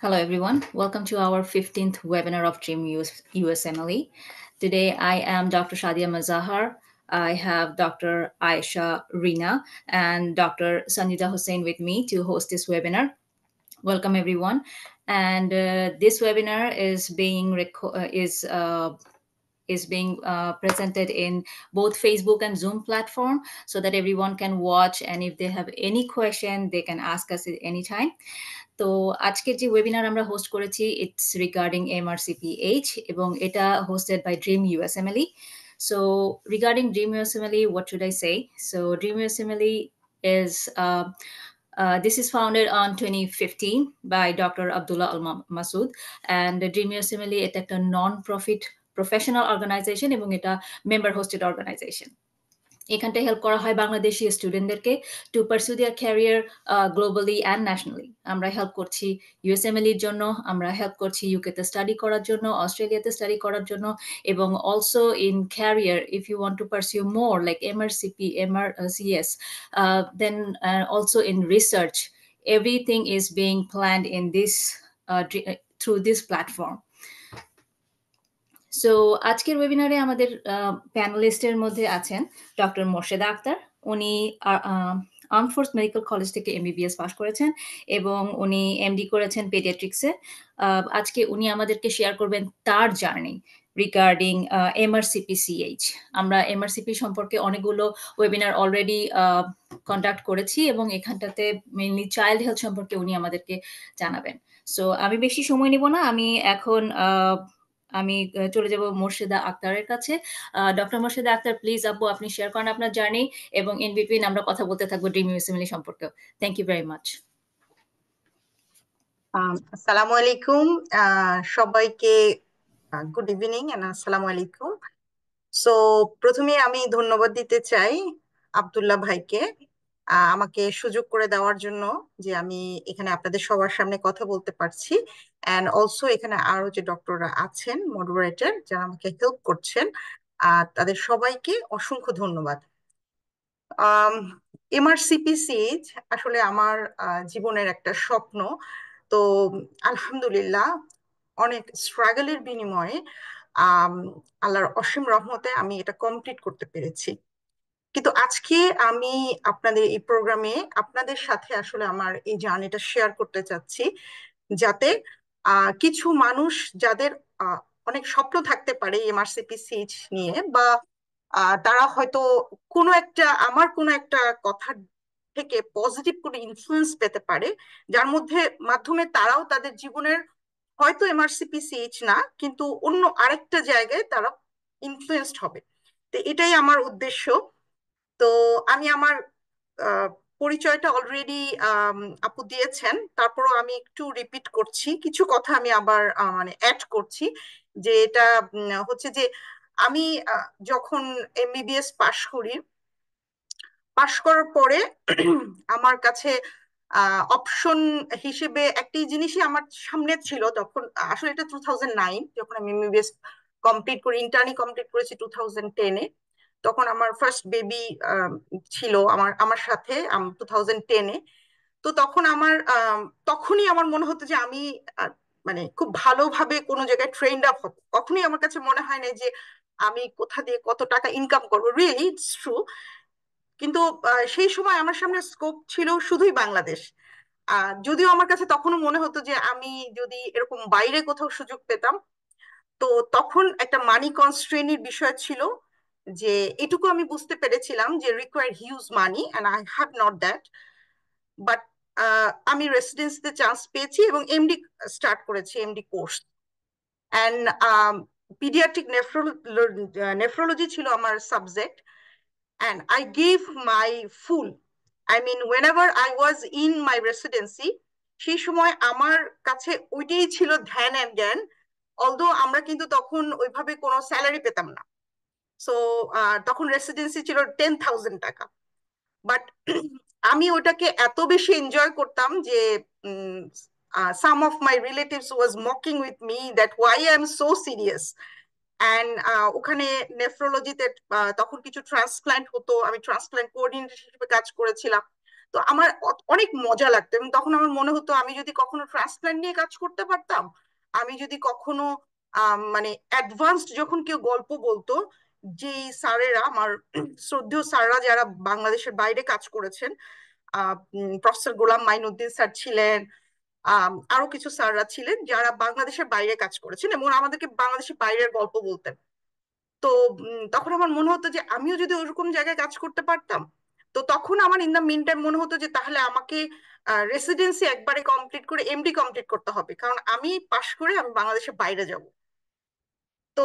Hello, everyone. Welcome to our 15th webinar of Dream USMLE. Today, I am Dr. Shadia Mazahar. I have Dr. Aisha Rina and Dr. Sanjita Hussain with me to host this webinar. Welcome, everyone. And this webinar is being presented in both Facebook and Zoom platform so that everyone can watch. And if they have any question, they can ask us at any time. তো আজকের যে webinar আমরা host করেছি it's regarding MRCPH এবং এটা hosted by dream USMLE. So regarding Dream USMLE, what should I say? So Dream USMLE is this is founded on 2015 by Dr. Abdullah Al Masood, and Dream USMLE এটা একটা non-profit professional organization এবং এটা member hosted organization. এখানটায় help করা হয় বাংলাদেশি স্টুডেন্টদেরকে to pursue there career globally and nationally. আমরা help করছি ইউএসএমএলইর জন্য, আমরা হেল্প করছি ইউকেতে স্টাডি করার জন্য, অস্ট্রেলিয়াতে স্টাডি করার জন্য, এবং also in career if you want to pursue more like MRCP, MRCS, then also in research. Everything is being planned in this through this platform. So আজকের ওয়েবিনারে আমাদের প্যানেলিস্টের মধ্যে আছেন ডক্টর মোর্শেদা আক্তার। উনি আর্মড ফোর্স মেডিকেল কলেজ থেকে MBBS pass করেছেন এবং উনি MD করেছেন পেডিয়াট্রিক্সে। আজকে উনি আমাদেরকে শেয়ার করবেন তার জার্নি রিগার্ডিং MRCP-CH। আমরা MRCP সম্পর্কে অনেকগুলো ওয়েবিনার অলরেডি কন্ডাক্ট করেছি এবং এখানটাতে মেইনলি চাইল্ড হেলথ সম্পর্কে উনি আমাদেরকে জানাবেন। সো আমি বেশি সময় নিব না, আমি চলে যাব মোর্শেদা আক্তারের কাছে। ডক্টর মোর্শেদা আক্তার, প্লিজ আপু আপনি শেয়ার করেন আপনার জার্নি এবং ইন বিটুইন আমরা কথা বলতে থাকবো ড্রিম USMLE সম্পর্কে। Thank you very much. আসসালামু আলাইকুম সবাইকে, গুড ইভিনিং এন্ড আসসালামু আলাইকুম। সো প্রথমে আমি ধন্যবাদ দিতে চাই আব্দুল্লাহ ভাইকে আমাকে সুযোগ করে দেওয়ার জন্য যে আমি এখানে আপনাদের সবার সামনে কথা বলতে পারছি। অ্যান্ড অলসো এখানে আরো যে ডক্টররা আছেন মডারেটর যারা আমাকে হেল্প করছেন, তাদের সবাইকে অসংখ্য ধন্যবাদ। MRCP-CH আসলে আমার জীবনের একটা স্বপ্ন। তো আলহামদুলিল্লাহ অনেক স্ট্রাগলের বিনিময়ে আল্লাহর অসীম রহমতে আমি এটা কমপ্লিট করতে পেরেছি। কিন্তু আজকে আমি আপনাদের এই প্রোগ্রামে আপনাদের সাথে আসলে আমার এই জার্নিটা শেয়ার করতে চাচ্ছি, যাতে কিছু মানুষ যাদের অনেক স্বপ্ন থাকতে পারে MRCP-CH নিয়ে, বা তারা হয়তো আমার কোনো একটা কথা থেকে পজিটিভ কোনো ইনফ্লুয়েন্স পেতে পারে, যার মাধ্যমে তারাও তাদের জীবনের হয়তো MRCP-CH না কিন্তু অন্য আরেকটা জায়গায় তারা ইনফ্লুয়েন্সড হবে। তো এটাই আমার উদ্দেশ্য। তো আমি আমার পরিচয়টা অলরেডি আপু দিয়েছেন, তারপরও আমি একটু রিপিট করছি কিছু কথা, আমি আবার মানে অ্যাড করছি। যে এটা হচ্ছে যে আমি যখন MBBS পাশ করার পরে আমার কাছে অপশন হিসেবে একটি জিনিসই আমার সামনে ছিল। তখন আসলে এটা 2009, যখন আমি MBBS কমপ্লিট করি, ইন্টার্নি কমপ্লিট করেছি 2010-এ। তখন আমার ফার্স্ট বেবি ছিল আমার সাথে 2010-এ। তো তখনই আমার মনে হতো যে আমি মানে খুব ভালোভাবে কোনো জায়গায় ট্রেন্ড আপ হবো। কখনোই আমার কাছে মনে হয় না যে আমি কোথা দিয়ে কত টাকা ইনকাম করবো, রিয়েলি ইটস ট্রু। কিন্তু সেই সময় আমার সামনে স্কোপ ছিল শুধুই বাংলাদেশ। যদিও আমার কাছে তখনও মনে হতো যে আমি যদি এরকম বাইরে কোথাও সুযোগ পেতাম। তো তখন একটা মানি কনস্ট্রেইনের বিষয় ছিল, যে এটুকু আমি বুঝতে পেরেছিলাম যে required huge money and I have not that. But আমি রেসিডেন্সিতে চান্স পেয়েছি এবং MD স্টার্ট করেছি, MD course. And paediatric nephrology ছিল আমার subject. And I gave my full, I mean, whenever I was in my residency, সেই সময় আমার কাছে ওইটাই ছিল ধ্যান and জ্ঞান। অলদো আমরা কিন্তু তখন ওইভাবে কোনো স্যালারি পেতাম না। সো তখন রেসিডেন্সি ছিল 10,000 টাকা। বাট আমি ওটাকে এত বেশি এনজয় করতাম যে some of my relatives was mocking with me that why I am so serious. And ওখানে নেফ্রোলজিতে তখন কিছু ট্রান্সপ্ল্যান্ট হতো, আমি ট্রান্সপ্ল্যান্ট কোঅর্ডিনেটর হিসেবে কাজ করেছিলাম। তো আমার অনেক মজা লাগতো, এবং তখন আমার মনে হতো আমি যদি কখনো ট্রান্সপ্ল্যান্ট নিয়ে কাজ করতে পারতাম, আমি যদি কখনো মানে অ্যাডভান্সড যখন কেউ গল্প বলতো, যে স্যারেরা আমার শ্রদ্ধেয় স্যাররা যারা বাংলাদেশের বাইরে কাজ করেছেন, প্রফেসর গোলাম মাইনুদ্দিন স্যার ছিলেন, আরো কিছু স্যাররা ছিলেন যারা বাংলাদেশের বাইরে কাজ করেছেন এবং আমাদেরকে বাংলাদেশের বাইরের গল্প বলতেন। তো তখন আমার মনে হতো যে আমিও যদি ওরকম জায়গায় কাজ করতে পারতাম। তো তখন আমার ইন দা মিন টাইম মনে হতো যে তাহলে আমাকে রেসিডেন্সি একবারে কমপ্লিট করে এমডি কমপ্লিট করতে হবে, কারণ আমি পাশ করে আমি বাংলাদেশের বাইরে যাব। তো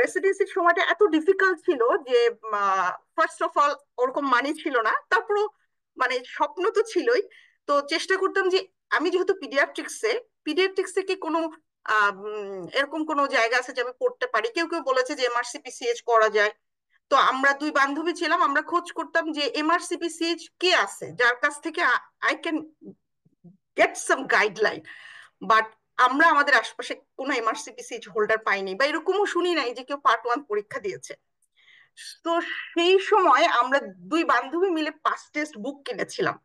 রেসিডেন্সির সময়টা এত ডিফিকাল্ট ছিল যে ফার্স্ট অফ অল ওরকম মানি ছিল না, তারপরও মানে স্বপ্ন তো ছিলই। তো চেষ্টা করতাম যে আমি যেহেতু পিডিয়াট্রিক্সে কি কোনো এরকম কোনো জায়গা আছে যে আমি পড়তে পারি। কেউ কেউ বলেছে যে এমআরসি পিসিএইচ করা যায়। তো আমরা দুই বান্ধবী ছিলাম, আমরা খোঁজ করতাম যে এমআরসি পিসিএইচ কে আছে যার কাছ থেকে I can get some guideline. But আমরা আমাদের আশপাশে কোনো এমআরসিপিসি হোল্ডার পাইনি, বা এরকমও শুনি নাই যে কেউ পার্ট 1 পরীক্ষা দিয়েছে। তো সেই সময় আমরা দুই বান্ধবী মিলে 5 টেস্ট বুক কিনেছিলাম।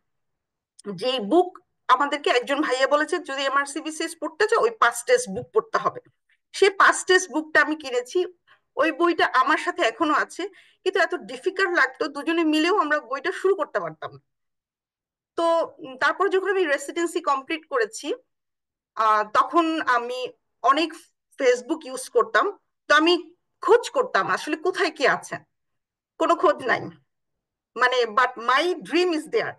যে বুক আমাদেরকে একজন ভাইয়া বলেছে যদি এমআরসিপিসি পড়তে চাও ওই 5 টেস্ট বুক পড়তে হবে। সেই 5 টেস্ট বুকটা আমি কিনেছি, ওই বইটা আমার সাথে এখনো আছে। কিন্তু এত ডিফিকাল্ট লাগতো, দুজনে মিলেও আমরা বইটা শুরু করতে পারতাম না। তো তারপর যখন আমি রেসিডেন্সি কমপ্লিট করেছি, তখন আমি অনেক ফেসবুক ইউজ করতাম। তো আমি খোঁজ করতাম আসলে কোথায় কি আছে, কোনো খোঁজ নাই। মানে but my dream is there.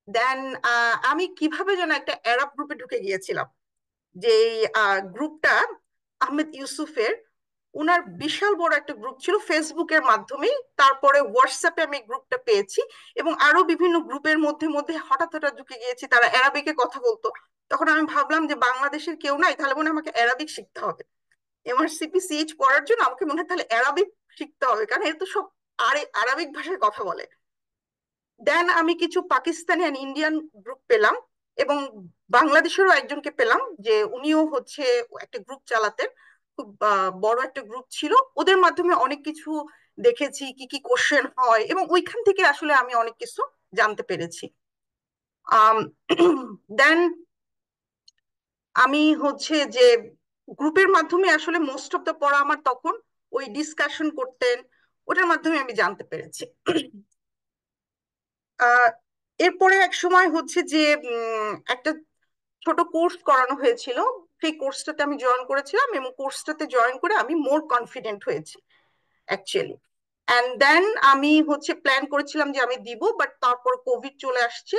দেন আমি কিভাবে যেন একটা অ্যারাব গ্রুপে ঢুকে গিয়েছিলাম, যে গ্রুপটা আহমেদ ইউসুফের, ওনার বিশাল বড় একটা গ্রুপ ছিল ফেসবুকের মাধ্যমেই। তারপরে হোয়াটসঅ্যাপে আমি গ্রুপটা পেয়েছি, এবং আরো বিভিন্ন গ্রুপের মধ্যে মধ্যে হঠাৎ হঠাৎ ঢুকে গিয়েছি, তারা অ্যারাবিকে কথা বলতো। তখন আমি ভাবলাম যে বাংলাদেশের কেউ নাই, তাহলে মনে হয় আমাকে অ্যারাবিক শিখতে হবে। এমআরসিপি সিএইচ পড়ার জন্য আমাকে মনে হয় তাহলে অ্যারাবিক শিখতে হবে, কারণ এর তো সব আরবিক ভাষায় কথা বলে। দেন আমি কিছু পাকিস্তানি অ্যান্ড ইন্ডিয়ান গ্রুপ পেলাম, এবং বাংলাদেশেরও একজনকে পেলাম যে উনিও হচ্ছে একটা গ্রুপ চালাতেন। খুব বড় একটা গ্রুপ ছিল, ওদের মাধ্যমে অনেক কিছু দেখেছি কি কি কোশ্চেন হয়, এবং ওইখান থেকে আসলে আমি অনেক কিছু জানতে পেরেছি। দেন আমি হচ্ছে যে গ্রুপের মাধ্যমে আসলে মোস্ট অফ দ্য পড়া আমার তখন ওই ডিসকাশন করতেন, ওটার মাধ্যমে আমি জানতে পেরেছি। আহ এরপরে এক সময় হচ্ছে যে একটা ছোট কোর্স করানো হয়েছিল, সেই কোর্সটাতে আমি জয়েন করেছিলাম, এবং কোর্সটাতে জয়েন করে আমি মোর কনফিডেন্ট হয়েছি অ্যাকচুয়ালি। অ্যান্ড দেন আমি হচ্ছে প্ল্যান করেছিলাম যে আমি দিব, বাট তারপর কোভিড চলে আসছে।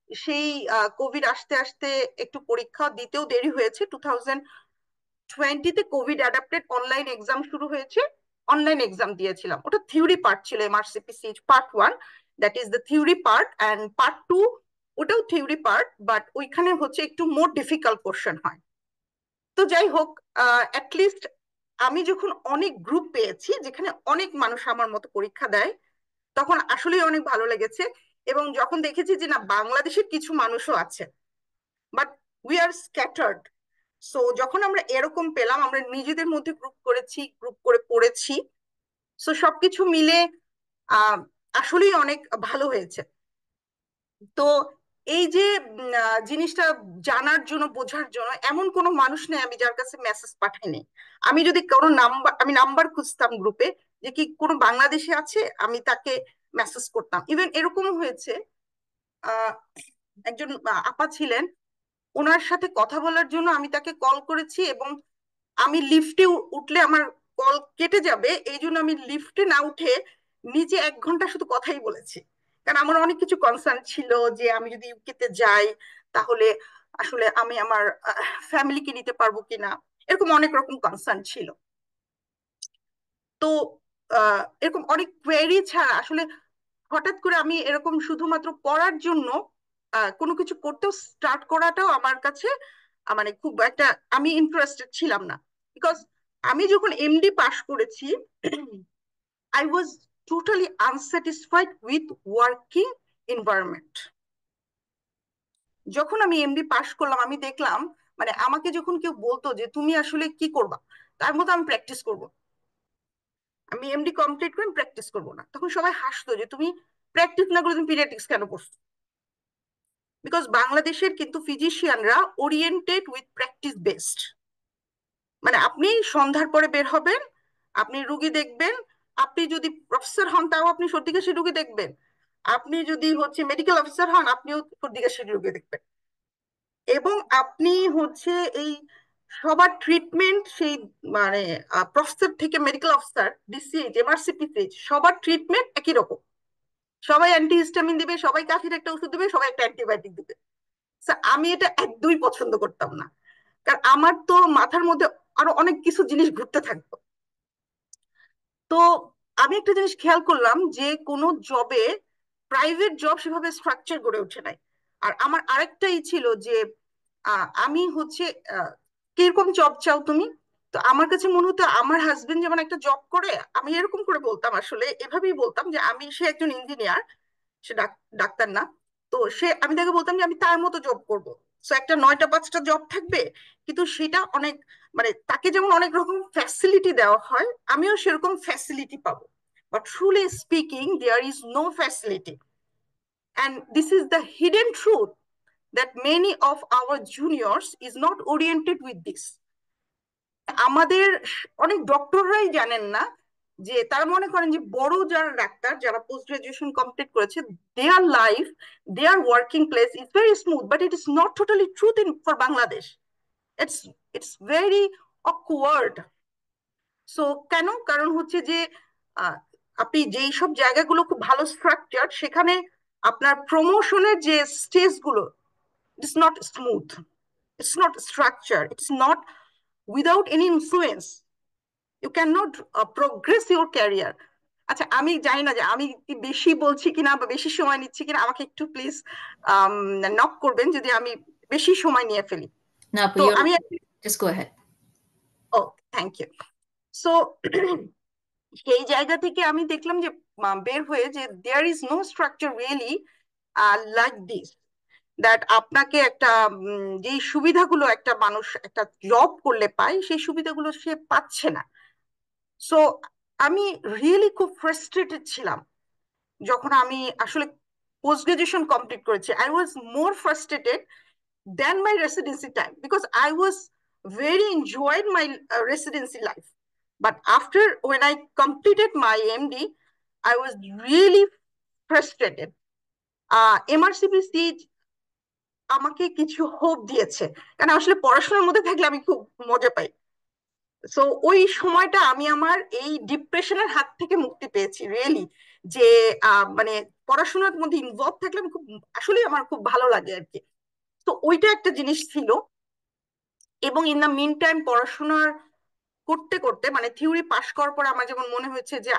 সেই কোভিড আসতে আসতে একটু পরীক্ষা দিতেও দেরি হয়েছে। 2020-তে কোভিড অ্যাডাপ্টেড অনলাইন এক্সাম শুরু হয়েছে, অনলাইন এক্সাম দিয়েছিলাম। ওটা থিওরি পার্ট ছিল, MRCPC part 1, that is the theory part, and part 2 ওটাও থিওরি পার্ট, বাট ওইখানে হচ্ছে একটু মোর ডিফিকাল্ট কোশ্চেন হয়। তো যাই হোক, অ্যাটলিস্ট আমি যখন অনেক গ্রুপ পেয়েছি যেখানে অনেক মানুষ আমার মতো পরীক্ষা দেয়, তখন আসলেই অনেক ভালো লেগেছে। এবং যখন দেখেছি যে না, বাংলাদেশের কিছু মানুষও আছে, but we are scattered. So যখন আমরা এরকম পেলাম, আমরা নিজেদের মধ্যে গ্রুপ করেছি, গ্রুপ করে পড়েছি। সো সবকিছু মিলে আহ আসলেই অনেক ভালো হয়েছে। তো এই যে জিনিসটা জানার জন্য, বোঝার জন্য এমন কোনো মানুষ নেই আমি যার কাছে মেসেজ পাঠাইনি। আমি যদি কোনো নাম্বার, আমি নাম্বার খুঁজতাম গ্রুপে যে কি কোনো বাংলাদেশে আছে, আমি তাকে মেসেজ করতাম। ইভেন এরকম হয়েছে, আহ একজন আপা ছিলেন, ওনার সাথে কথা বলার জন্য আমি তাকে কল করেছি, এবং আমি লিফটে উঠলে আমার কল কেটে যাবে এই জন্য আমি লিফটে না উঠে নিচে 1 ঘন্টা শুধু কথাই বলেছি। কারণ আমার অনেক কিছু কনসার্ন ছিল যে আমি যদি ইউকেতে যাই তাহলে আসলে আমি আমার ফ্যামিলিকে নিতে পারবো কিনা, এরকম অনেক রকম কনসার্ন ছিল। তো এরকম অনেক কোয়েরি ছাড়া আসলে হঠাৎ করে আমি এরকম শুধুমাত্র পড়ার জন্য কোনো কিছু করতেও স্টার্ট করাটাও আমার কাছে মানে খুব একটা আমি ইন্টারেস্টেড ছিলাম না। বিকজ আমি যখন এমডি পাশ করেছি, I was totally unsatisfied with working environment. যখন আমি এমডি পাশ করলাম আমি দেখলাম, মানে আমাকে যখন কেউ বলতো যে তুমি আসলে কি করবা, তার মতো আমি প্র্যাকটিস করব, আমি এমডি কমপ্লিট করে প্র্যাকটিস করবো না, তখন সবাই হাসতো যে তুমি প্র্যাকটিস না করে তুমি পিডিয়াট্রিক্স কেন পড়ছো? বিকজ বাংলাদেশের কিন্তু ফিজিশিয়ানরা ওরিয়েন্টেড উইথ প্র্যাকটিস বেসড। মানে আপনি সন্ধ্যার পরে বের হবেন, আপনি রুগী দেখবেন, আপনি যদি প্রফেসর হন তাও আপনি সর্দি কাশির রুগী দেখবেন, আপনি যদি হচ্ছে মেডিকেল অফিসার হন আপনিও সর্দি কাশির রুগী দেখবেন। এবং আপনি হচ্ছে এই সবার ট্রিটমেন্ট সেই মানে প্রফেসর থেকে মেডিকেল অফিসার, ডিসিএইচ, এমআরসিপিসিএইচ, সবার ট্রিটমেন্ট একই রকম। সবাই অ্যান্টিহিস্টামিন দিবে, সবাই কাশির একটা ওষুধ দিবে, সবাই একটা অ্যান্টিবায়োটিক দিবে। So, আমি এটা একদমই পছন্দ করতাম না, কারণ আমার তো মাথার মধ্যে আরো অনেক কিছু জিনিস ঘুরতে থাকতো। তো আমি একটা জিনিস খেয়াল করলাম যে কোনো জবে, প্রাইভেট জব সেভাবে স্ট্রাকচার গড়ে ওঠে নাই। আর আমার আরেকটাই ছিল যে আমি হচ্ছে কিরকম জব চাও তুমি? তো আমার কাছে মনে হতো আমার হাজবেন্ড যেমন একটা জব করে, আমি এরকম করে বলতাম, আসলে এভাবেই বলতাম যে সে একজন ইঞ্জিনিয়ার, সে ডাক্তার না। তো আমি তাকে বলতাম যে আমি তার মতো জব করব। সো একটা 9টা 5টা জব থাকবে, কিন্তু সেটা অনেক, মানে তাকে যেমন অনেক রকম ফ্যাসিলিটি দেওয়া হয়, আমিও সেরকম ফ্যাসিলিটি পাবো। But truly speaking there is no facility, and this is the hidden truth that many of our juniors is not oriented with this. আমাদের অনেক ডক্টররাই জানেন না যে, তারা মনে করেন যে বড় যারা ডাক্তার, যারা পোস্ট গ্রাজুয়েশন কমপ্লিট করেছে, their life, their working place is very smooth, but it is not totally truth in for Bangladesh. It's it's very awkward. So কেন? কারণ হচ্ছে যে আহ, আপনি যেই সব জায়গাগুলো খুব ভালো স্ট্রাকচার, সেখানে আপনার প্রমোশনের যে স্টেজ গুলো, it's not smooth, it's not structure, it's not without any influence. You can not progress your career. আচ্ছা, আমি জানি না যে আমি কি বেশি বলছি কিনা বা বেশি সময় নিচ্ছি কিনা, আমাকে একটু প্লিজ নক করবেন যদি আমি বেশি সময় নিয়ে ফেলি। No, but তো you're আমি, just go ahead. ও, থ্যাংক ইউ। সো সেই জায়গা থেকে আমি দেখলাম যে বের হয়ে যে there is no structure really like this, that আপনাকে একটা যেই সুবিধাগুলো একটা মানুষ একটা জব করলে পায়, সেই সুবিধাগুলো সে পাচ্ছে না। সো আমি রিয়েলি খুব ফ্রাস্ট্রেটেড ছিলাম যখন আমি আসলে পোস্ট গ্রাজুয়েশন কমপ্লিট করেছি। I was more frustrated than my residency time because I was very enjoyed my residency life. But after when I completed my MD, I was really frustrated. MRCPC আমাকে কিছু hope দিয়েছে, কারণ আসলে পড়াশোনার মধ্যে থাকলে আমি খুব মজা পাই। সো ওই সময়টা আমি আমার এই ডিপ্রেশনের হাত থেকে মুক্তি পেয়েছি রিয়েলি, যে মানে পড়াশোনার মধ্যে ইনভলভ থাকলে আমি খুব, আসলে আমার খুব ভালো লাগে আর কি। তো ওইটা একটা জিনিস ছিল। এবং ইন দা মিন টাইম পড়াশোনার করতে করতে, মানে থিওরি পাশ করার পর আমার যেমন মনে হয়েছে যে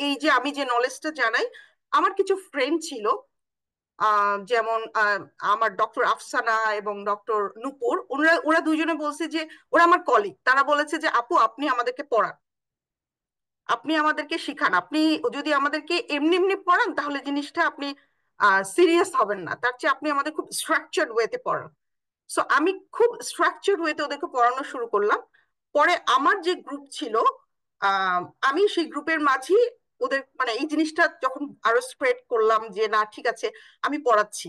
এই যে আমি যে নলেজটা জানাই, আমার কিছু ফ্রেন্ড ছিল, যেমন আমার ডক্টর আফসানা এবং ডক্টর নূপুর, ওরা ওরা দুইজনে বলছে যে, ওরা আমার কলিগ, তারা বলেছে যে আপু আপনি আমাদেরকে পড়ান, আপনি আমাদেরকে শিখান, আপনি যদি আমাদেরকে এমনি এমনি পড়ান তাহলে জিনিসটা আপনি সিরিয়াস হবেন না, তার চেয়ে আপনি আমাদের খুব স্ট্রাকচার্ড ওয়েতে পড়ান। সো আমি খুব স্ট্রাকচার্ড ওয়েতে ওদেরকে পড়ানো শুরু করলাম। পরে আমার যে গ্রুপ ছিল, আহ, আমি সেই গ্রুপের মাঝেই ওদের মানে এই জিনিসটা যখন আরো স্প্রেড করলাম যে না ঠিক আছে আমি পড়াচ্ছি।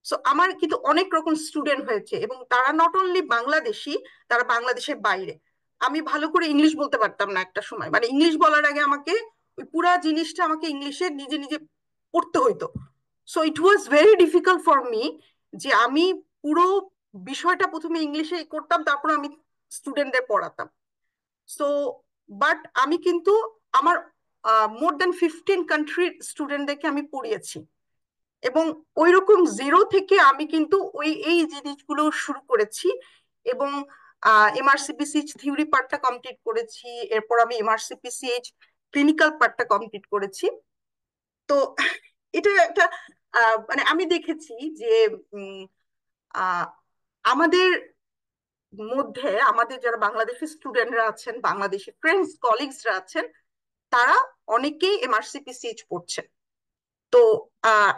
সো আমার কিন্তু অনেক রকম স্টুডেন্ট হয়েছে, এবং তারা নট অনলি বাংলাদেশি, তারা বাংলাদেশের বাইরে। আমি ভালো করে ইংলিশ বলতে পারতাম না একটা সময়, মানে ইংলিশ বলার আগে আমাকে ওই পুরা জিনিসটা আমাকে ইংলিশে নিজে নিজে পড়তে হইতো। So it was very difficult for me যে আমি পুরো বিষয়টা প্রথমে ইংলিশে করতাম, তারপর আমি স্টুডেন্টদের পড়াতাম। সো বাট আমি কিন্তু আমার মোর দ্যান 15 কান্ট্রির স্টুডেন্টদেরকে আমি পড়িয়েছি, এবং ওইরকম জিরো থেকে আমি কিন্তু এই জিনিসগুলো শুরু করেছি। এবং এমআরসিপিসিএইচ থিওরি পার্টটা কমপ্লিট করেছি, এরপর আমি এমআরসিপিসিএইচ ক্লিনিক্যাল পার্টটা কমপ্লিট করেছি। তো এটা একটা মানে আমি দেখেছি যে উম, আহ, আমাদের মধ্যে, আমাদের যারা বাংলাদেশি স্টুডেন্টরা আছেন, বাংলাদেশি ফ্রেন্ডস কলিগসরা আছেন, তারা অনেকেই এমআরসিপিসিএইচ পড়ছেন। তো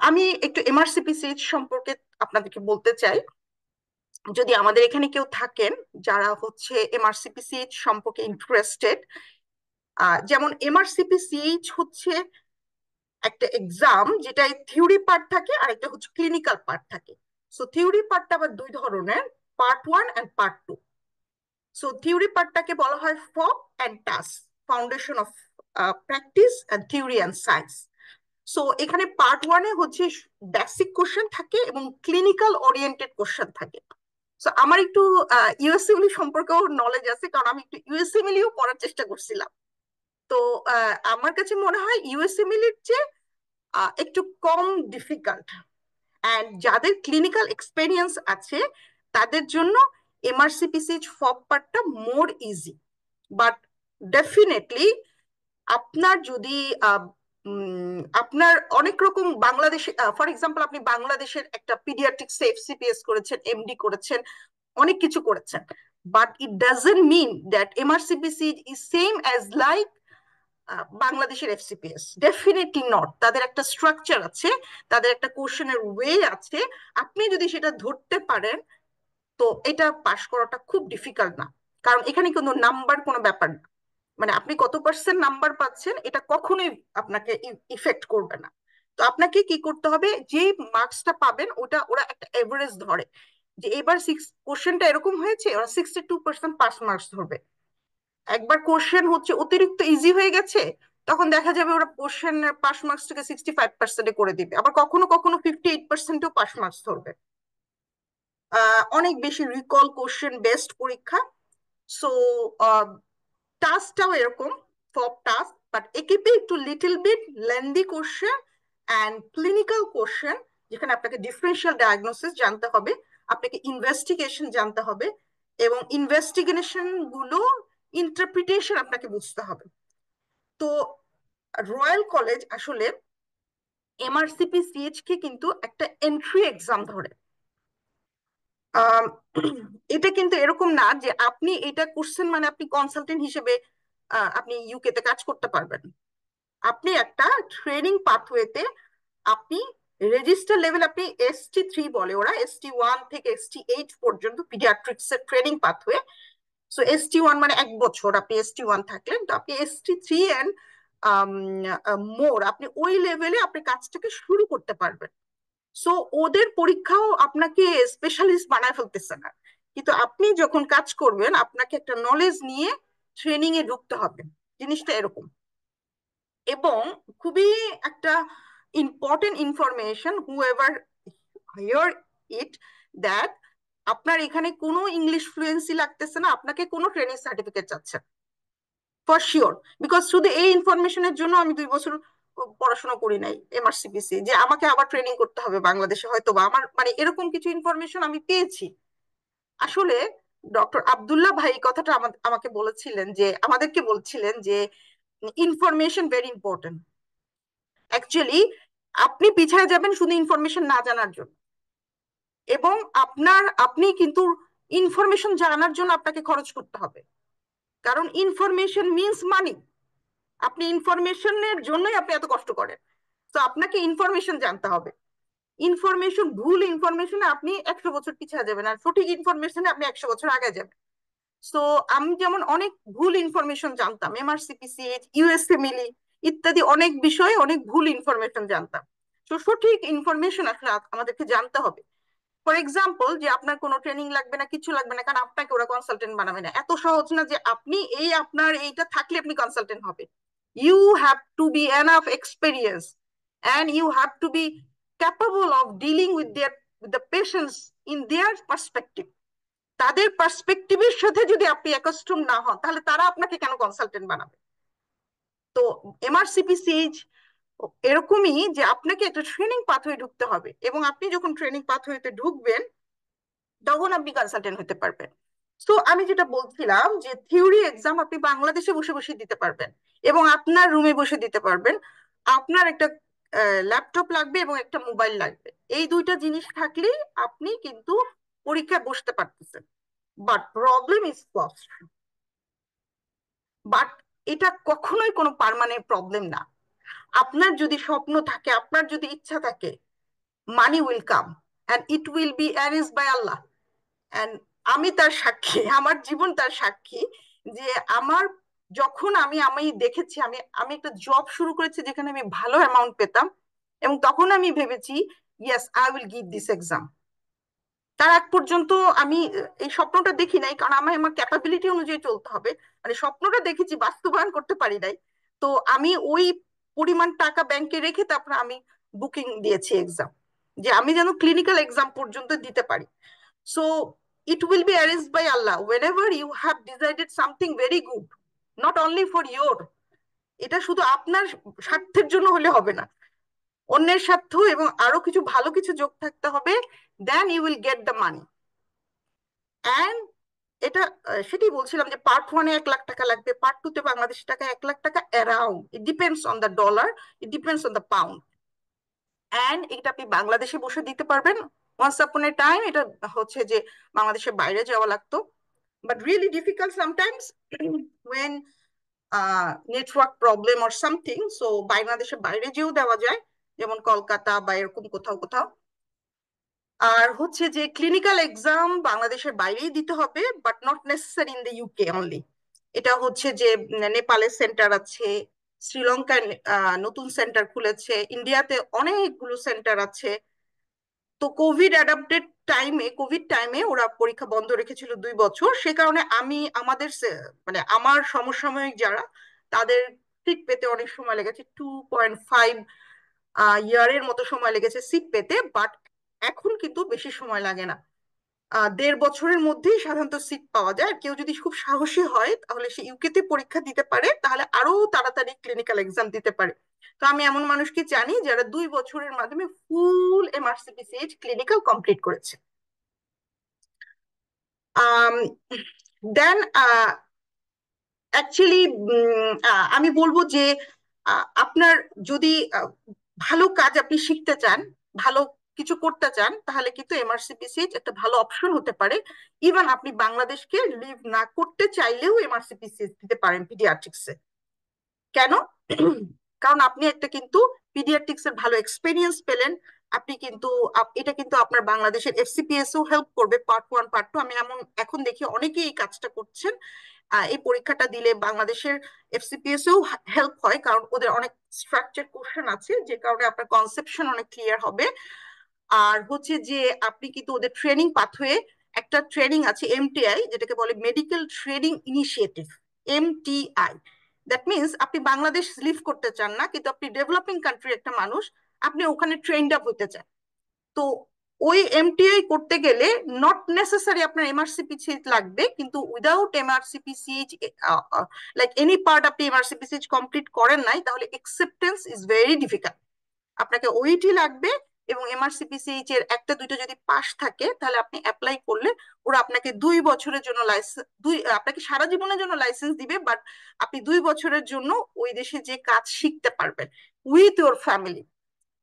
আমি একটু এমআরসিপিসিএইচ সম্পর্কে আপনাদেরকে বলতে চাই, যদি আমাদের এখানে কেউ থাকেন যারা হচ্ছে এমআরসিপিসিএইচ সম্পর্কে ইন্টারেস্টেড। যেমন এমআরসিপিসিএইচ হচ্ছে একটা এক্সাম যেটা থিওরি পার্ট থাকে আর একটা হচ্ছে ক্লিনিক্যাল পার্ট থাকে। সো থিওরি পার্টটা আবার দুই ধরনের, part one and part two. So theory পার্টটাকে বলা হয় FOP and TAS, foundation of practice and theory and science. So এখানে পার্ট ওয়ানে হচ্ছে বেসিক কোশ্চেন থাকে এবং ক্লিনিক্যাল ওরিয়েন্টেড কোশ্চেন থাকে। সো আমার একটু ইউএসএমএলই সম্পর্কেও নলেজ আছে, কারণ আমি একটু ইউএসএমএলইও পড়ার চেষ্টা করছিলাম। তো আমার কাছে মনে হয় ইউএসএমএলইর চেয়ে একটু কম ডিফিকাল্ট, অ্যান্ড যাদের ক্লিনিক্যাল এক্সপেরিয়েন্স আছে তাদের জন্য এমআরসিপিসিএইচ ফপ পার্টটা মোর ইজি। বাট ডেফিনেটলি আপনার যদি আপনার অনেক রকম বাংলাদেশে, ফর এক্সাম্পল আপনি বাংলাদেশের একটা পিডিয়াট্রিক্স এফসিপিএস করেছেন, এমডি করেছেন, অনেক কিছু করেছেন, but it doesn't mean that MRCPC is same as like বাংলাদেশের এফসিপিএস। Definitely not. তাদের একটা স্ট্রাকচার আছে, তাদের একটা কোশ্চেনের ওয়ে আছে। আপনি যদি সেটা ধরতে পারেন তো এটা পাশ করাটা খুব ডিফিকাল্ট না, কারণ এখানে কিন্তু নাম্বার কোনো ব্যাপার না। মানে আপনি কত পার্সেন্ট নাম্বার পাচ্ছেন এটা কখনোই আপনাকে ইফেক্ট করবে না। তো আপনাকে কি করতে হবে, যে মার্কসটা পাবেন ওটা ওরা একটা এভারেজ ধরে, যে এবার কোশ্চেনটা এরকম হয়েছে, ওরা 62% পাস মার্কস ধরবে। একবার কোশ্চেন হচ্ছে অতিরিক্ত ইজি হয়ে গেছে, তখন দেখা যাবে ওরা কোশ্চেন পাস মার্কসটাকে 65% করে দিবে, আবার কখনো কখনো 58%ও পাস মার্কস ধরবে। অনেক বেশি রিকল কোশ্চেন বেসড পরীক্ষা। সো টাস্কটাও এরকম, ফপ টাস্ক, বাট একেপে একটু little bit lengthy question and clinical question, যেখানে আপনাকে ডিফারেন্সিয়াল ডায়াগনোসিস জানতে হবে, আপনাকে ইনভেস্টিগেশন জানতে হবে, এবং ইনভেস্টিগেশন গুলো ইন্টারপ্রিটেশন আপনাকে বুঝতে হবে। তো রয়্যাল কলেজ আসলে এমআরসিপি সিএইচ কে কিন্তু একটা এন্ট্রি এক্সাম ধরে। আম, এটা কিন্তু এরকম না যে আপনি এটা করছেন মানে আপনি কনসালটেন্ট হিসেবে আপনি ইউকে তে কাজ করতে পারবেন। আপনি একটা ট্রেনিং পাথওয়েতে, আপনি রেজিস্টার লেভেল, আপনি ST3 বলে ওরা, ST1 থেকে ST8 পর্যন্ত পিডিয়াট্রিক্স এর ট্রেনিং পাথওয়ে। সো ST1 মানে 1 বছর আপনি ST1 থাকলেন, তো আপনি ST3 এন্ড মোর আপনি ওই লেভেলে আপনি কাজটাকে শুরু করতে পারবেন। সো ওদের পরীক্ষাও আপনাকে স্পেশালিস্ট বানায় ফেলতেছে না, কিন্তু আপনি যখন কাজ করবেন আপনাকে একটা নলেজ নিয়ে ট্রেনিং এ ঢুকতে হবে, জিনিসটা এরকম। এবং খুবই একটা important information, whoever here it, that আপনার এখানে কোনো ইংলিশ ফ্লুয়েন্সি লাগতেছে না, আপনাকে কোনো ট্রেনিং সার্টিফিকেট চাচ্ছে ফর শিওর। বিকজ শুধু এই ইনফরমেশনের জন্য আমি 2 বছর পড়াশোনা করি নাই এমআরসিপিসি, যে আমাকে আবার ট্রেনিং করতে হবে বাংলাদেশে, হয়তো বা আমার মানে এরকম কিছু ইনফরমেশন আমি পেয়েছি। আসলে ডক্টর আব্দুল্লাহ ভাই কথাটা আমাকে বলেছিলেন, যে আমাদেরকে বলছিলেন যে ইনফরমেশন ভেরি ইম্পর্টেন্ট। অ্যাকচুয়ালি আপনি পিছায় যাবেন শুধু ইনফরমেশন না জানার জন্য, এবং আপনি কিন্তু ইনফরমেশন জানার জন্য আপনাকে খরচ করতে হবে, কারণ ইনফরমেশন মিনস মানি। আপনি ইনফরমেশনের জন্যই আপনি এত কষ্ট করেন। তো আপনাকে ইনফরমেশন জানতে হবে। ইনফরমেশন, ভুল ইনফরমেশনে আপনি 100 বছর পিছিয়ে যাবেন, আর সঠিক ইনফরমেশনে আপনি 100 বছর আগে যাবেন। সো আমি যেমন অনেক ভুল ইনফরমেশন জানতাম, এমআরসিপিসিএইচ, ইউএসএমএলই ইত্যাদি অনেক বিষয়ে অনেক ভুল ইনফরমেশন জানতাম। তো সঠিক ইনফরমেশন আসলে আমাদেরকে জানতে হবে। ফর এক্সাম্পল, যে আপনার কোনো ট্রেনিং লাগবে না, কিছু লাগবে না, কারণ আপনাকে ওরা কনসালটেন্ট বানাবে না। এত সহজ না যে আপনি এই আপনার এইটা থাকলে আপনি কনসালটেন্ট হবে। You have to be enough experience and you have to be capable of dealing with the patients in their perspective. তাদের পার্সপেক্টিভের সাথে যদি আপনি অ্যাকাস্টম না হন, তাহলে তারা আপনাকে কেন কনসালটেন্ট বানাবে? তো এমআরসিপিসিএইচ এরকমই, যে আপনাকে একটা ট্রেনিং পাথওয়ে ঢুকতে হবে, এবং আপনি যখন ট্রেনিং পাথওয়েতে ঢুকবেন তখন আপনি কনসালটেন্ট হতে পারবেন। তো আমি যেটা বলছিলাম, যে থিওরি এক্সাম আপনি বাংলাদেশে বসে বসে দিতে পারবেন, এবং আপনার রুমে বসে দিতে পারবেন। আপনার একটা ল্যাপটপ লাগবে এবং একটা মোবাইল লাগবে, এই দুইটা জিনিস থাকলেই আপনি কিন্তু পরীক্ষায় বসতে পারতেছেন। But problem is cost. But এটা কখনোই কোনো পার্মানেন্ট প্রবলেম না। আপনার যদি স্বপ্ন থাকে, আপনার যদি ইচ্ছা থাকে, money will come, and it will be arrange by Allah. And আমি তার সাক্ষী, আমার জীবন তার সাক্ষী, যে আমার যখন আমি আমি দেখেছি, আমি আমি একটা জব শুরু করেছি যেখানে আমি ভালো অ্যামাউন্ট পেতাম, এবং তখন আমি ভেবেছি yes I will give this exam. তার আগ পর্যন্ত আমি এই স্বপ্নটা দেখি নাই, কারণ আমার আমার ক্যাপাবিলিটি অনুযায়ী চলতে হবে। মানে স্বপ্নটা দেখেছি, বাস্তবায়ন করতে পারি নাই। তো আমি ওই পরিমাণ টাকা ব্যাংকে রেখে তারপর আমি বুকিং দিয়েছি এক্সাম, যে আমি যেন ক্লিনিক্যাল এক্সাম পর্যন্ত দিতে পারি। So it will be arranged by Allah whenever you have decided something very good, not only for your. এটা শুধু আপনার স্বার্থের জন্য হলে হবে না, অন্যের স্বার্থ এবং আরো কিছু ভালো কিছু যোগ থাকতে হবে। Then you will get the money. And এটা সেটাই বলছিলাম যে পার্ট ওয়ানে 1 লাখ টাকা লাগবে, পার্ট টু তে বাংলাদেশি টাকা 1 লাখ টাকা around, it depends on the dollar, it depends on the pound. And এটা আপনি বাংলাদেশে বসে দিতে পারবেন। ওয়ান্স আপন এ টাইম এটা হচ্ছে যে বাংলাদেশের বাইরে যাওয়া লাগতো, but really difficult sometimes when network problem or something. So বাংলাদেশের বাইরে যেও দেওয়া যায়, যেমন কলকাতা বা এরকম কোথাও কোথাও। আর হচ্ছে যে ক্লিনিক্যাল এক্সাম বাংলাদেশের বাইরেই দিতে হবে, but not necessary in the UK only. এটা হচ্ছে যে নেপালের সেন্টার আছে, শ্রীলঙ্কায় নতুন সেন্টার খুলেছে, ইন্ডিয়াতে অনেকগুলো সেন্টার আছে। তো কোভিড টাইমে ওরা পরীক্ষা বন্ধ রেখেছিল 2 বছর, সে কারণে আমি আমাদের মানে আমার সমসাময়িক যারা, তাদের সিট পেতে অনেক সময় লেগেছে, 2.5 ইয়ারের মতো সময় লেগেছে সিট পেতে। বাট এখন কিন্তু বেশি সময় লাগে না, 1.5 বছরের মধ্যেই সাধারণত সিট পাওয়া যায়। আর কেউ যদি খুব সাহসী হয় তাহলে সে ইউকেতে পরীক্ষা দিতে পারে, তাহলে আরো তাড়াতাড়ি ক্লিনিক্যাল এক্সাম দিতে পারে। তো আমি এমন মানুষকে জানি যারা 2 বছরের মাধ্যমে ফুল এমআরসিপিসিএইচ ক্লিনিক্যাল কমপ্লিট করেছে। দেন অ্যাকচুয়ালি আমি বলবো যে আপনার যদি ভালো কাজ আপনি শিখতে চান, ভালো কিছু করতে চান, তাহলে কিন্তু এমআরসিপিসিএইচ একটা ভালো অপশন হতে পারে। ইভেন আপনি বাংলাদেশকে লিভ না করতে চাইলেও এমআরসিপিসিএইচ দিতে পারেন পিডিয়াট্রিক্সে। কেন? কারণ আপনি একটা কিন্তু পিডিয়াট্রিক্স এর ভালো এক্সপিরিয়েন্স পেলেন। আপনি কিন্তু এটা কিন্তু আপনার বাংলাদেশের এফসিপিএস ও হেল্প করবে, পার্ট ওয়ান পার্ট টু। আমি এখন দেখি অনেকেই এই কাজটা করছেন। এই পরীক্ষাটা দিলে বাংলাদেশের এফসিপিএস এও হেল্প হয়, কারণ ওদের অনেক স্ট্রাকচার কোশ্চেন আছে, যে কারণে আপনার কনসেপশন অনেক ক্লিয়ার হবে। আর হচ্ছে যে আপনি কিন্তু ওদের ট্রেনিং পাথওয়ে, একটা ট্রেনিং আছে এমটিআই, যেটাকে বলে medical training initiative, MTI. That means আপনি বাংলাদেশ লিভ করতে চান না, কিন্তু আপনি ডেভেলপিং কান্ট্রির একটা মানুষ, আপনি ওখানে ট্রেন্ড আপ হতে চান। তো ওই এমটিআই করতে গেলে নট নেসেসারি আপনার এমআরসিপিসিএইচ লাগবে, কিন্তু উইদাউট এমআরসিপিসিএইচ, লাইক এনি পার্ট আপনি এমআরসিপিসিএইচ কমপ্লিট করেন নাই, তাহলে একসেপ্টেন্স ইজ ভেরি ডিফিকাল্ট। আপনাকে ওইটি লাগবে, এবং এমআরসিপিসিএইচ এর একটা দুইটা যদি পাশ থাকে তাহলে আপনি অ্যাপ্লাই করলে ওরা আপনাকে 2 বছরের জন্য লাইসেন্স, আপনাকে সারা জীবনের জন্য লাইসেন্স দিবে, বাট আপনি 2 বছরের জন্য ওই দেশে যে কাজ শিখতে পারবেন উইথ ইউর ফ্যামিলি।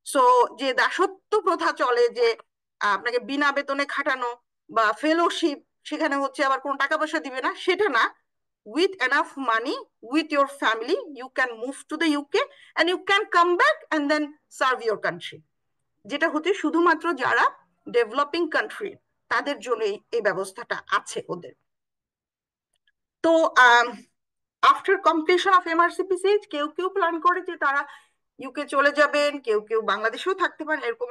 সো যে দাসত্ব প্রথা চলে, যে আপনাকে বিনা বেতনে খাটানো বা ফেলোশিপ, সেখানে হচ্ছে আবার কোনো টাকা পয়সা দিবে না, সেটা না। With enough money, with your family, you can move to the UK and you can come back and then serve your country. যেটা হচ্ছে শুধুমাত্র যারা ডেভেলপিং কান্ট্রি, তাদের জন্য এই ব্যবস্থাটা আছে ওদের। তো আফটার কমপ্লিশন অফ এমআরসিপিসিএইচ কেউ কেউ প্ল্যান করে যে তারা ইউকে চলে যাবেন, কেউ কেউ বাংলাদেশেও থাকতে পারেন। এরকম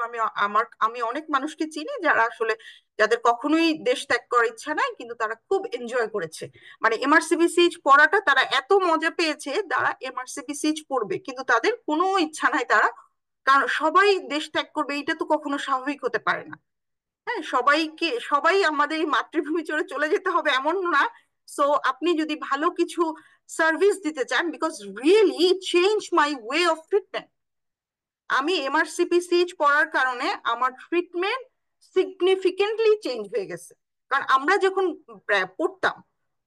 আমি অনেক মানুষকে চিনি যারা আসলে, যাদের কখনোই দেশ ত্যাগ করার ইচ্ছা নাই, কিন্তু তারা খুব এনজয় করেছে। মানে এমআরসিপিসিএইচ পড়াটা তারা এত মজা পেয়েছে, তারা এমআরসিপিসিএইচ পড়বে কিন্তু তাদের কোনো ইচ্ছা নাই তারা, কারণ সবাই দেশ ত্যাগ করবে এটা তো কখনো স্বাভাবিক হতে পারে না। হ্যাঁ, সবাই আমাদের এই মাতৃভূমি ছেড়ে চলে যেতে হবে এমন না। সো আপনি যদি ভালো কিছু সার্ভিস দিতে চান, because really change my way of treatment. আমি এমআরসিপিসিএইচ পড়ার কারণে আমার ট্রিটমেন্ট সিগনিফিকেন্টলি চেঞ্জ হয়ে গেছে। কারণ আমরা যখন পড়তাম,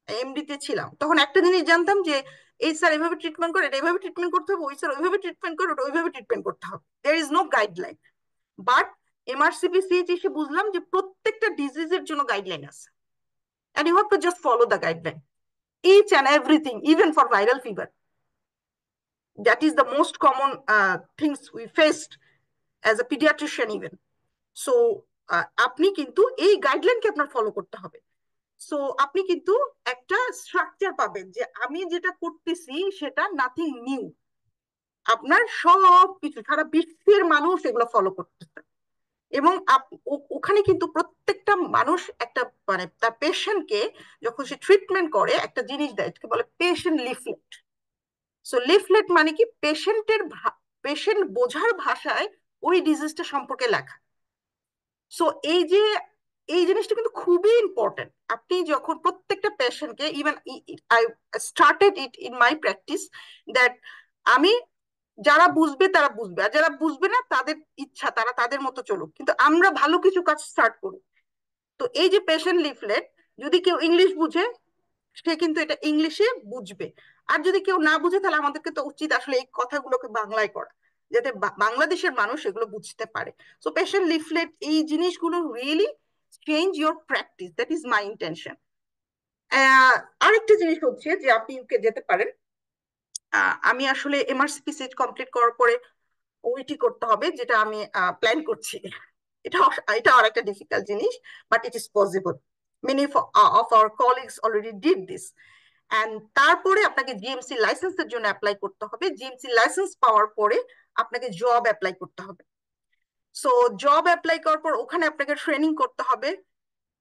এমডিতে ছিলাম, তখন একটা জিনিস জানতাম যে এই স্যার এভাবে ট্রিটমেন্ট করে, এটা এভাবে ট্রিটমেন্ট করতে হবে, ওই স্যার ওইভাবে ট্রিটমেন্ট করে, ওটা ওইভাবে ট্রিটমেন্ট করতে হবে। There is no guideline. But MRCPCH এসে বুঝলাম যে প্রত্যেকটা ডিজিজের জন্য গাইডলাইন আছে, and you have to just follow the guideline, each and everything, even for viral fever. That is the most common things we faced as a pediatrician even. So আপনি কিন্তু এই গাইডলাইনকে আপনার ফলো করতে হবে। সো আপনি কিন্তু একটা স্ট্রাকচার পাবেন যে আমি যেটা করতেছি সেটা নাথিং নিউ, আপনার সব কিছু সারা বিশ্বের মানুষ এগুলো ফলো করতেছে। এবং ওখানে কিন্তু প্রত্যেকটা মানুষ একটা মানে তার পেশেন্টকে যখন সে ট্রিটমেন্ট করে একটা জিনিস দেয়, এটাকে বলে পেশেন্ট লিফলেট। সো লিফলেট মানে কি, পেশেন্ট বোঝার ভাষায় ওই ডিজিজটা সম্পর্কে লেখা। সো এই জিনিসটা কিন্তু খুবই ইম্পর্টেন্ট। আপনি যখন প্রত্যেকটা পেশেন্টকে, even I started it in my practice, that আমি, যারা বুঝবে তারা বুঝবে, আর যারা বুঝবে না তাদের ইচ্ছা, তারা তাদের মতো চলুক, কিন্তু আমরা ভালো কিছু কাজ স্টার্ট করি। তো এই যে পেশেন্ট লিফলেট, যদি কেউ ইংলিশ বুঝে সে কিন্তু এটা ইংলিশে বুঝবে, আর যদি কেউ না বুঝে তাহলে আমাদেরকে তো উচিত আসলে এই কথাগুলোকে বাংলায় করা, যাতে বাংলাদেশের মানুষ এগুলো বুঝতে পারে। সো পেশেন্ট লিফলেট এই জিনিসগুলো really change your practice, that is my intention. আরেকটা জিনিস হচ্ছে যে আপনি ইউকে যেতে পারেন। আমি আসলে এমআরসিপি সিট কমপ্লিট করার পরে ওইটি করতে হবে, যেটা আমি প্ল্যান করছি। এটা আর একটা ডিফিকাল্ট জিনিস, but it is possible. Many of our colleagues already did this. And তারপরে আপনাকে জিএমসি লাইসেন্সের জন্য অ্যাপ্লাই করতে হবে। জিএমসি লাইসেন্স পাওয়ার পরে আপনাকে জব অ্যাপ্লাই করতে হবে। সো জব অ্যাপ্লাই করার পর ওখানে আপনাকে ট্রেনিং করতে হবে।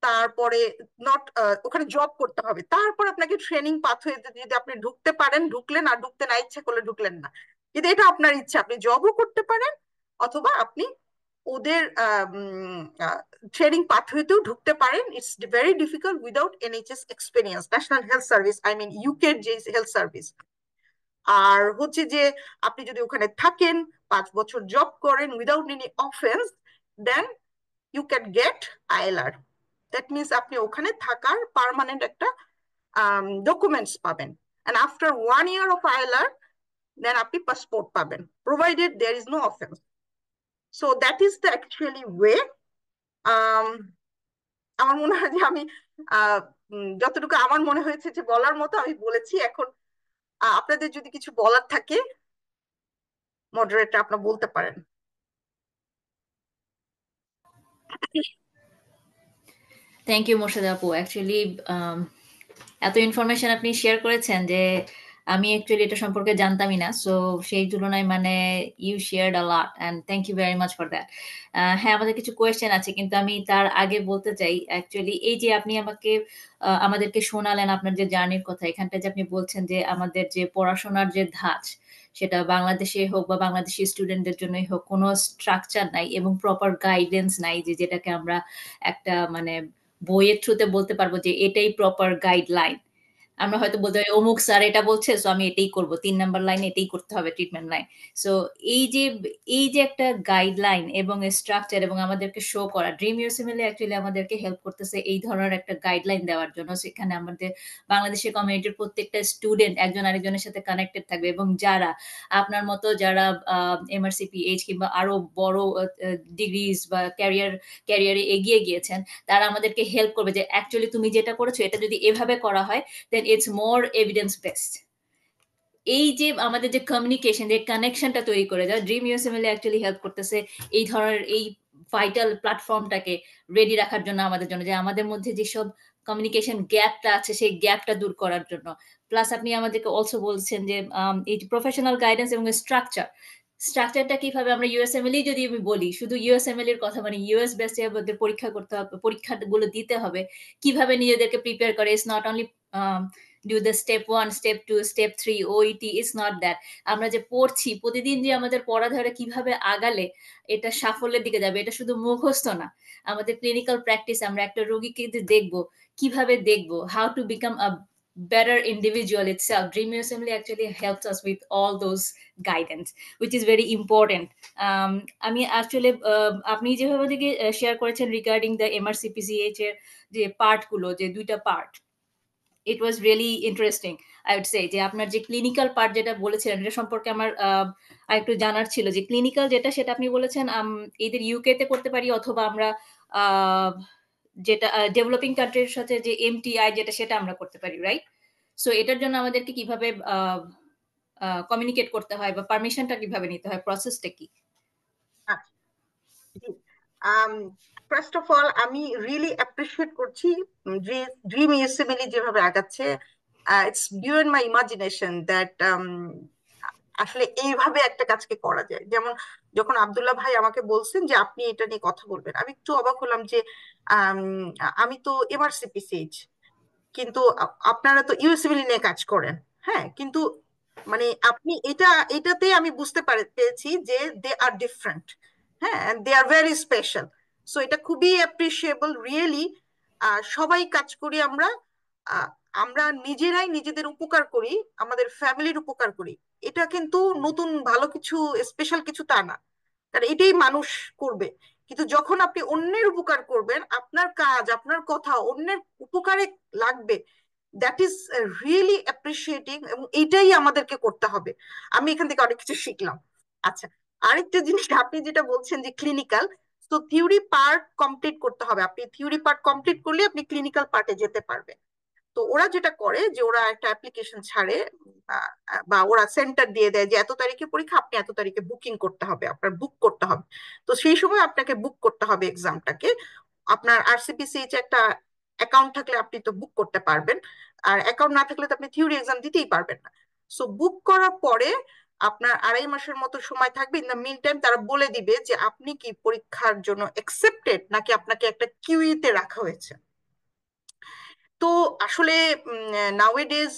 তারপরে নট ওখানে জব করতে হবে, তারপর আপনাকে ট্রেনিং পাথওয়ে যদি আপনি ঢুকতে পারেন ঢুকলেন, আর ঢুকতে না ইচ্ছা করলে ঢুকলেন না। কিন্তু এটা আপনার ইচ্ছা, আপনি জবও করতে পারেন, অথবা আপনি ওদের ট্রেনিং পাথওয়েতেও ঢুকতে পারেন। It's very difficult without NHS experience, national health service, I mean ইউকের যে হেলথ সার্ভিস। আর হচ্ছে যে আপনি যদি ওখানে থাকেন, 5 বছর জব করেন without any offence, then you can get ILR. That means আপনি ওখানে থাকার পার্মানেন্ট একটা ডকুমেন্টস পাবেন। And after 1 year of ILR, then আপনি পাসপোর্ট পাবেন, provided there is no offence. So that is the actually way. আমার মনে হয় যে আমি আহ, যতটুকু আমার মনে হয়েছে যে বলার মতো আমি বলেছি। এখন আপনাদের যদি কিছু বলার থাকে, মডারেটর আপনার বলতে পারেন। থ্যাংক ইউ মোর্শেদা আপু। অ্যাকচুয়ালি এত ইনফরমেশন আপনি শেয়ার করেছেন যে আমি অ্যাকচুয়ালি এটা সম্পর্কে জানতামই না। সো সেই তুলনায় মানে you shared a lot and thank you very much for that. হ্যাঁ, আমাদের কিছু কোয়েশ্চেন আছে কিন্তু আমি তার আগে বলতে চাই অ্যাকচুয়ালি এই যে আপনি আমাকে আমাদেরকে শোনালেন আপনার যে জার্নির কথা, এখানটায় যে আপনি বলছেন যে আমাদের যে পড়াশোনার যে ধাঁচ, সেটা বাংলাদেশে হোক বা বাংলাদেশি স্টুডেন্টদের জন্যই হোক, কোনো স্ট্রাকচার নাই এবং প্রপার গাইডেন্স নাই যে যেটাকে আমরা একটা মানে বইয়ের থ্রুতে বলতে পারবো যে এটাই প্রপার গাইডলাইন। আমরা হয়তো বলতে পারি অমুক স্যার এটা বলছে সো আমি এটাই করব, ৩ নাম্বার লাইনে এটাই করতে হবে ট্রিটমেন্ট লাইন। সো এই যে এই যে একটা গাইডলাইন এবং স্ট্রাকচার এবং আমাদেরকে শো করা, ড্রিম ইউএসএমএল অ্যাকচুয়ালি আমাদেরকে হেল্প করতেছে এই ধরনের একটা গাইডলাইন দেওয়ার জন্য। সেখানে আমাদের বাংলাদেশের কমিউনিটির প্রত্যেকটা স্টুডেন্ট একজন আরেকজনের সাথে কানেক্টেড থাকবে এবং যারা আপনার মতো যারা এমআরসিপিএইচ কিংবা আরো বড় ডিগ্রিজ বা ক্যারিয়ারে এগিয়ে গিয়েছেন, তারা আমাদেরকে হেল্প করবে যে অ্যাকচুয়ালি তুমি যেটা করেছো এটা যদি এভাবে করা হয় then it's more evidence based। এই যে আমাদের যে কমিউনিকেশন যে কানেকশনটা তৈরি করে দেয়, ড্রিম ইউএসএমএল অ্যাকচুয়ালি হেল্প করতেছে এই ধরনের এই ভাইটাল প্ল্যাটফর্মটাকে রেডি রাখার জন্য আমাদের জন্য, যে আমাদের মধ্যে যেসব কমিউনিকেশন গ্যাপটা আছে সেই গ্যাপটা দূর করার জন্য। প্লাস আপনি আমাদেরকে অলসো বলছেন যে এই প্রফেশনাল গাইডেন্স এবং স্ট্রাকচারটা কিভাবে আমরা ইউএসএমএল যদি আমি বলি, শুধু ইউএসএমএল এর কথা মানে ইউএস বেসে আমাদের পরীক্ষা করতে হবে, পরীক্ষাগুলো দিতে হবে, কিভাবে নিজেদেরকে প্রিপেয়ার করে। It's not only do the step 1 step 2 step 3 ওইটি, ইটস নট দ্যাট। আমরা যে পড়ছি প্রতিদিন যে আমাদের পড়াধারা কিভাবে আগালে এটা সাফল্যের দিকে যাবে, এটা শুধু মুখস্থ না, আমাদের ক্লিনিক্যাল প্র্যাকটিস আমরা একটা রোগীকে যে দেখবো কিভাবে দেখবো, how to become a better individual itself, dream assembly actually helps us with all those guidance which is very important। আমি আসলে আপনি যেভাবে থেকে শেয়ার করেছেন রিগার্ডিং দ্য এমআরসিপিসিএইচ এর যে পার্ট গুলো, যে দুইটা part, it was really interesting. I would say যে আপনার যে ক্লিনিক্যাল পার্ট যেটা বলেছিলেন এটা সম্পর্কে আমার একটু জানার ছিল যে ক্লিনিক্যাল যেটা সেটা আপনি বলেছেন এদের ইউকে তে করতে পারি অথবা আমরা আহ, যেটা ডেভেলপিং কান্ট্রির সাথে যে এমটিআই যেটা সেটা আমরা করতে পারি, রাইট? সো এটার জন্য আমাদেরকে কিভাবে কমিউনিকেট করতে হয় বা পারমিশনটা কিভাবে নিতে হয়, প্রসেসটা কি? আচ্ছা, জি। ফার্স্ট অফ অল আমি রিয়েলি অ্যাপ্রিসিয়েট করছি যে ড্রিম ইউসিবিলি যেভাবে আগাচ্ছে। It's beyond my imagination that আসলে এইভাবে একটা কাজকে করা যায়। যেমন যখন আব্দুল্লাহ ভাই আমাকে বলছেন যে আপনি এটা নিয়ে কথা বলবেন, আমি একটু অবাক হলাম যে আম, আমি তো এমআরসিপিসিএইচ, কিন্তু আপনারা তো ইউএসবিএল নিয়ে কাজ করেন। হ্যাঁ, কিন্তু মানে আপনি এটাতে আমি বুঝতে পেরেছি যে দে আর ডিফারেন্ট। হ্যাঁ, দে আর ভেরি স্পেশাল। সো এটা খুবই অ্যাপ্রিসিয়েবল রিয়েলি। সবাই কাজ করি আমরা, আহ, আমরা নিজেরাই নিজেদের উপকার করি, আমাদের ফ্যামিলির উপকার করি। এটা কিন্তু নতুন ভালো কিছু, স্পেশাল কিছু তা না, কারণ এটাই মানুষ করবে। কিন্তু যখন আপনি অন্যের উপকার করবেন, আপনার কাজ আপনার কথা অন্যের উপকারে লাগবে, দ্যাট ইজ রিয়েলি অ্যাপ্রিসিয়েটিং, এবং এইটাই আমাদেরকে করতে হবে। আমি এখান থেকে অনেক কিছু শিখলাম। আচ্ছা, আরেকটা জিনিস আপনি যেটা বলছেন যে ক্লিনিক্যাল, তো থিওরি পার্ট কমপ্লিট করতে হবে। আপনি থিওরি পার্ট কমপ্লিট করলে আপনি ক্লিনিক্যাল পার্টে যেতে পারবেন। তো ওরা যেটা করে যে ওরা একটা অ্যাপ্লিকেশন ছাড়ে, বা ওরা সেন্টার দিয়ে দেয় যে এত তারিখে পরীক্ষা, আপনি এত তারিখে বুকিং করতে হবে, আপনার বুক করতে হবে। তো সেই সময় আপনাকে বুক করতে হবে এক্সামটাকে। আপনার আরসিপিসিএইচ একটা অ্যাকাউন্ট থাকলে আপনি তো বুক করতে পারবেন, আর অ্যাকাউন্ট না থাকলে তো আপনি থিওরি এক্সাম দিতেই পারবেন না। সো বুক করার পরে আপনার 2.5 মাসের মতো সময় থাকবে। ইন দ্য মিন টাইম তারা বলে দিবে যে আপনি কি পরীক্ষার জন্য অ্যাকসেপ্টেড নাকি আপনাকে একটা কিউইতে রাখা হয়েছে। তো আসলে নাওয়েডেজ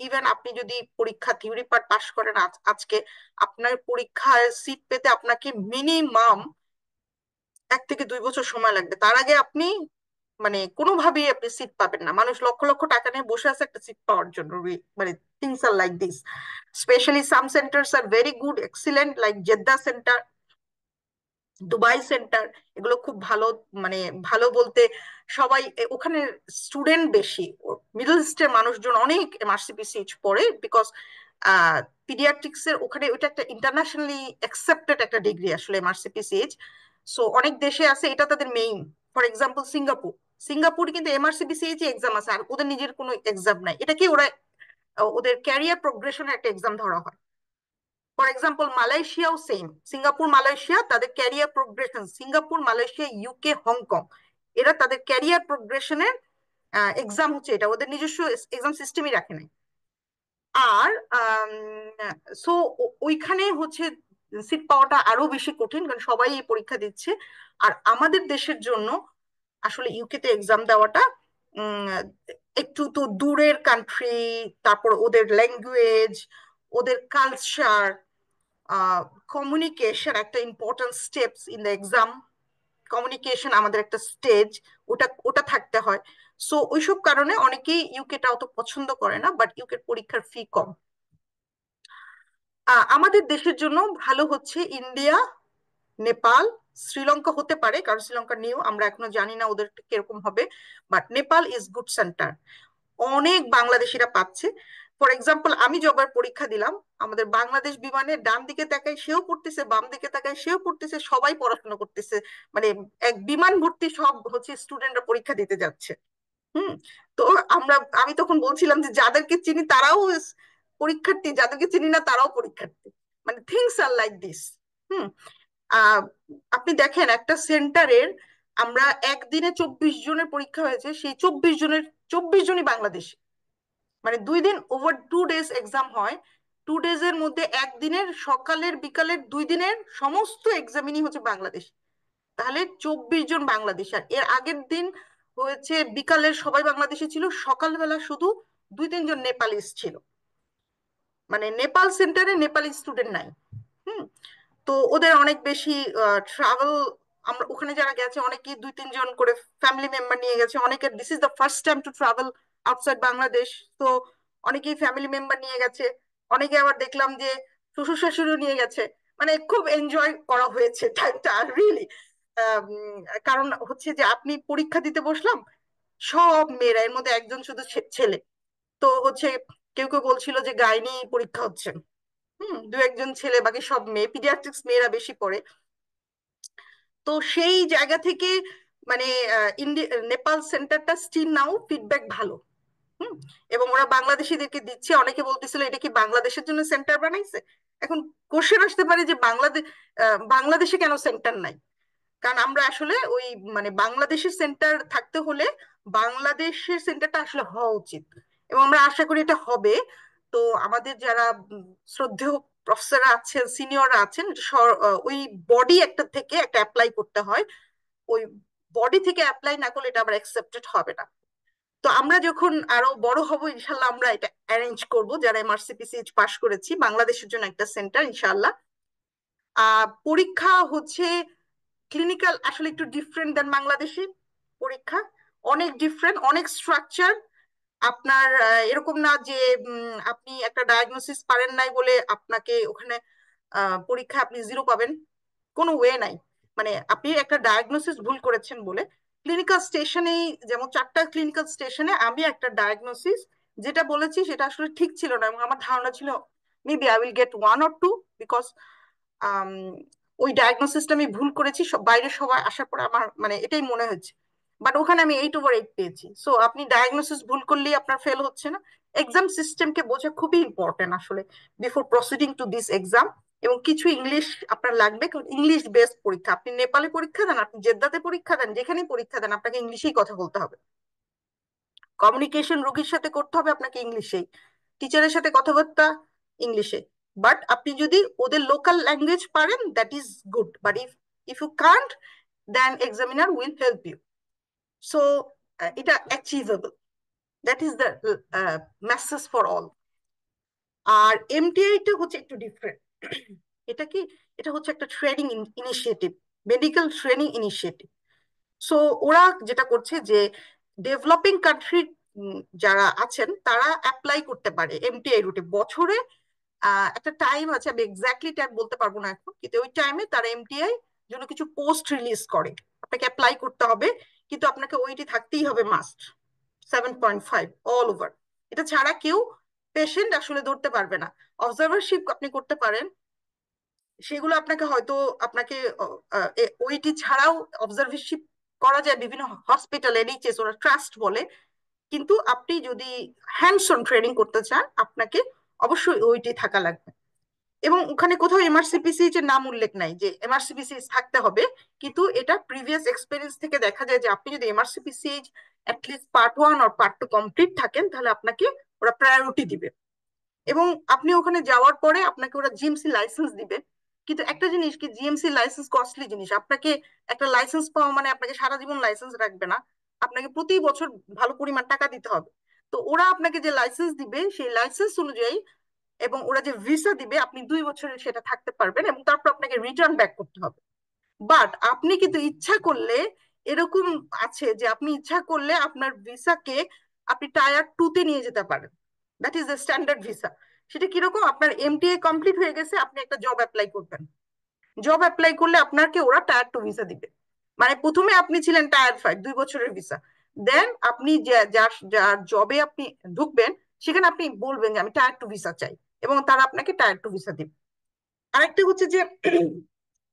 ইভেন আপনি যদি পরীক্ষা থিওরি পার্ট পাশ করেন আজকে, আপনার পরীক্ষায় সিট পেতে আপনাকে মিনিমাম 1 থেকে 2 বছর সময় লাগবে। তার আগে আপনি মানে কোনোভাবেই আপনি সিট পাবেন না। মানুষ লক্ষ লক্ষ টাকা নিয়ে বসে আছে একটা সিট পাওয়ার জন্য। মানে things are like this. Specially some centers are very good, excellent, like Jeddah center, Dubai center, এগুলো খুব ভালো। মানে ভালো বলতে সবাই ওখানে স্টুডেন্ট বেশি, মিডল ইস্টের মানুষজন অনেক এমআরসিপিসিএইচ পড়ে, বিকজ পিডিয়াট্রিক্স এর ওখানে ওইটা একটা ইন্টারন্যাশনালি অ্যাকসেপ্টেড একটা ডিগ্রি আসলে এমআরসিপিসিএইচ। সো অনেক দেশে আছে এটা তাদের মেইন। ফর এক্সাম্পল সিঙ্গাপুর, সিঙ্গাপুরে কিন্তু এমআরসিপিসিএইচ এক্সাম আছে, আর ওদের নিজের কোনো এক্সাম নাই। এটাকে ওরা ওদের ক্যারিয়ার প্রোগ্রেশনের একটা এক্সাম ধরা হয়। ফর এক্সাম্পল মালয়েশিয়াও সেম, সিঙ্গাপুর মালয়েশিয়া তাদের career progression, Singapore Malaysia UK Hong Kong, এরা তাদের ক্যারিয়ার প্রোগ্রেশনের এক্সাম হচ্ছে এটা, ওদের নিজস্ব এক্সাম সিস্টেমই রাখে নাই। আর সো ওইখানে হচ্ছে সিট পাওয়াটা আরো বেশি কঠিন, কারণ সবাই এই পরীক্ষা দিচ্ছে। আর আমাদের দেশের জন্য আসলে ইউকেতে এক্সাম দেওয়াটা উম, একটু তো দূরের কান্ট্রি, তারপর ওদের ল্যাঙ্গুয়েজ, ওদের কালচার, কমিউনিকেশন একটা important steps in the exam. Communication আমাদের একটা স্টেজ, ওটা ওটা থাকতে হয়। সো ওইসব কারণে অনেকেই ইউকেটা অত পছন্দ করে না, বাট ইউকের পরীক্ষার ফি কম। আমাদের দেশের জন্য ভালো হচ্ছে ইন্ডিয়া, নেপাল, শ্রীলঙ্কা হতে পারে, কারণ শ্রীলঙ্কা নিউ আমরা এখনো জানি না ওদের কিরকম হবে। But Nepal is good centre, অনেক বাংলাদেশিরা পাচ্ছে। ফর এক্সাম্পল আমি যবার পরীক্ষা দিলাম, আমাদের বাংলাদেশ বিমানে ডান দিকে তাকায় সেও পড়তেছে, বাম দিকে তাকায় সেও পড়তেছে, সবাই পড়াশোনা করতেছে। মানে এক বিমান ভর্তি সব হচ্ছে স্টুডেন্টরা পরীক্ষা দিতে যাচ্ছে। হুম। তো আমি তখন বলছিলাম যে যাদেরকে চিনি তারাও পরীক্ষার্থী, যাদেরকে চিনি না তারাও পরীক্ষার্থী। মানে থিংস আর লাইক দিস। হুম। আহ আপনি দেখেন একটা সেন্টারের, আমরা একদিনে 24 জনের পরীক্ষা হয়েছে, সেই 24 জনের 24 জনই বাংলাদেশি। মানে 2 দিন, ওভার 2 ডেজ এক্সাম হয়। 2 ডেজ এর মধ্যে একদিনের সকালের বিকালের 2 দিনের সমস্ত এক্সামিনই হচ্ছে বাংলাদেশ। তাহলে 24 জন বাংলাদেশ। আর এর আগের দিন হয়েছে বিকালের সবাই বাংলাদেশি ছিল, সকালবেলা শুধু 2-3 জন নেপালিস ছিল। মানে নেপাল সেন্টারে নেপালি স্টুডেন্ট নাই। হুম। তো ওদের অনেক বেশি ট্রাভেল, আমরা ওখানে যারা গেছে অনেকেই 2-3 জন করে ফ্যামিলি মেম্বার নিয়ে গেছে। অনেকের this is the first time to travel outside Bangladesh. তো অনেকেই ফ্যামিলি মেম্বার নিয়ে গেছে। অনেকে আবার দেখলাম যে শ্বশুর শাশুড়িও নিয়ে গেছে। মানে খুব এনজয় করা হয়েছে টাইমটা রিয়েলি। কারণ হচ্ছে যে আপনি পরীক্ষা দিতে বসলাম, সব মেয়েরা, এর মধ্যে একজন শুধু ছেলে। তো হচ্ছে কেউ কেউ বলছিল যে গাইনি পরীক্ষা হচ্ছে। দু একজন ছেলে, বাকি সব মেয়ে, পিডিয়াট্রিক্স মেয়েরা বেশি পড়ে। তো সেই জায়গা থেকে মানে নেপাল সেন্টারটা স্টিল নাও ফিডব্যাক ভালো। হুম। এবং ওরা বাংলাদেশিদেরকে দিচ্ছে। অনেকে বলতেছিল এটা কি বাংলাদেশের জন্য সেন্টার বানাইছে। এখন কোশ্চেন আসতে পারে যে বাংলাদেশে কেন সেন্টার নাই। কারণ আমরা আসলে ওই মানে বাংলাদেশের সেন্টার থাকতে হলে বাংলাদেশের সেন্টারটা আসলে হওয়া উচিত, এবং আমরা আশা করি এটা হবে। তো আমাদের যারা শ্রদ্ধেয় প্রফেসররা আছেন, সিনিয়ররা আছেন, ওই বডি একটা থেকে একটা অ্যাপ্লাই করতে হয়। ওই বডি থেকে অ্যাপ্লাই না করলে এটা আবার অ্যাকসেপ্টেড হবে না। তো আমরা যখন আরো বড় হব ইনশাল্লাহ আমরা এটা অ্যারেঞ্জ করব, যারা এমআরসিপিসিএইচ পাশ করেছি বাংলাদেশের জন্য একটা সেন্টার ইনশাল্লাহ। পরীক্ষা হচ্ছে ক্লিনিক্যাল আসলে একটু ডিফারেন্ট দেন বাংলাদেশি পরীক্ষা, অনেক ডিফারেন্ট, অনেক স্ট্রাকচার। আপনার এরকম না যে আপনি একটা ডায়াগনোসিস পারেন নাই বলে আপনাকে ওখানে পরীক্ষা আপনি জিরো পাবেন, কোনো ওয়ে নাই। মানে আপনি একটা ডায়াগনোসিস ভুল করেছেন বলে ক্লিনিক্যাল স্টেশনেই, যেমন 4টা ক্লিনিক্যাল স্টেশনে আমি একটা ডায়াগনোসিস যেটা বলেছি সেটা আসলে ঠিক ছিল না, এবং আমার ধারণা ছিল maybe I will get 1 or 2, because um, ওই ডায়াগনোসিসটা আমি ভুল করেছি, বাইরের সবাই আসার পর আমার মানে এটাই মনে হচ্ছে। বাট ওখানে আমি 8/8 পেয়েছি। সো আপনি ডায়াগনোসিস ভুল করলেই আপনার ফেল হচ্ছে না। এক্সাম সিস্টেমকে বোঝা খুবই ইম্পর্টেন্ট আসলে before proceeding to this exam. এবং কিছু ইংলিশ আপনার লাগবে, কারণ ইংলিশ বেসড পরীক্ষা। আপনি নেপালে পরীক্ষা দেন, আপনি জেদ্দাতে পরীক্ষা দেন, যেখানেই পরীক্ষা দেন আপনাকে ইংলিশেই কথা বলতে হবে। কমিউনিকেশন রোগীর সাথে করতে হবে আপনাকে ইংলিশেই, টিচারের সাথে কথাবার্তা ইংলিশে। বাট আপনি যদি ওদের লোকাল ল্যাঙ্গুয়েজ পারেন that is good, but if you can't then examiner will help you. So এটা achievable, that is the message for all. আর এমটিআইটা হচ্ছে একটু ডিফারেন্ট। এটা কি, এটা হচ্ছে একটা training initiative, medical training initiative. So ওরা যেটা করছে যে ডেভেলপিং কান্ট্রি যারা আছেন তারা অ্যাপ্লাই করতে পারে এমটিআই রুটে বছরে। একটা টাইম আছে, আমি এক্স্যাক্টলি টাইম বলতে পারবো না এখন, কিন্তু ওই টাইমে তারা এমটিআই জন্য কিছু পোস্ট রিলিজ করে, আপনাকে অ্যাপ্লাই করতে হবে। কিন্তু আপনাকে ওইটি থাকতেই হবে মাস্ট 7.5 অল ওভার। এটা ছাড়া কেউ পেশেন্ট আসলে ধরতে পারবে না। অবজারভারশিপ আপনি করতে পারেন, সেগুলো আপনাকে হয়তো আপনাকে ওইটি ছাড়াও অবজারভেশন করা যায় বিভিন্ন হসপিটাল, এনএইচএস ওরা ট্রাস্ট বলে। কিন্তু আপনি যদি হ্যান্ডস অন ট্রেনিং করতে চান আপনাকে অবশ্যই ওইটি থাকা লাগবে। এবং ওখানে কোথাও এমআরসিপিসিএইচ এর নাম উল্লেখ নাই যে এমআরসিপিসিএইচ থাকতে হবে। কিন্তু এটা প্রিভিয়াস এক্সপিরিয়েন্স থেকে দেখা যায় যে আপনি যদি এমআরসিপিসিএইচ অ্যাটলিস্ট পার্ট 1 আর পার্ট 2 কমপ্লিট থাকেন তাহলে আপনাকে ওরা প্রায়োরিটি দিবে। এবং আপনি ওখানে যাওয়ার পরে আপনাকে ওরা জিএমসি লাইসেন্স দিবে। কিন্তু একটা জিনিস কি, জিএমসি লাইসেন্স কস্টলি জিনিস। আপনাকে একটা লাইসেন্স পাওয়া মানে আপনাকে সারা জীবন লাইসেন্স রাখবে না, আপনাকে প্রতি বছর ভালো পরিমাণ টাকা দিতে হবে। তো ওরা আপনাকে যে লাইসেন্স দিবে সেই লাইসেন্স অনুযায়ী এবং ওরা যে ভিসা দিবে আপনি 2 বছরের সেটা থাকতে পারবেন, এবং তারপর আপনাকে রিটার্ন ব্যাক করতে হবে। বাট আপনি কিন্তু ইচ্ছা করলে, এরকম আছে যে আপনি ইচ্ছা করলে আপনার ভিসাকে আপনি টায়ার 2 তে নিয়ে যেতে পারেন। That is the standard visa. সেটা কিরকম, আপনার এমটিএ কমপ্লিট হয়ে গেছে, আপনি একটা জব অ্যাপ্লাই করবেন, জব অ্যাপ্লাই করলে আপনাকে ওরা টায়ার 2 ভিসা দিবে। মানে প্রথমে আপনি ছিলেন টায়ার 5, 2 বছরের ভিসা। দেন আপনি যার যার জবে আপনি ঢুকবেন সেখানে আপনি বলবেন যে আমি টায়ার 2 ভিসা চাই, এবং তারা আপনাকে টায়ার 2 ভিসা দিবে। আরেকটা হচ্ছে যে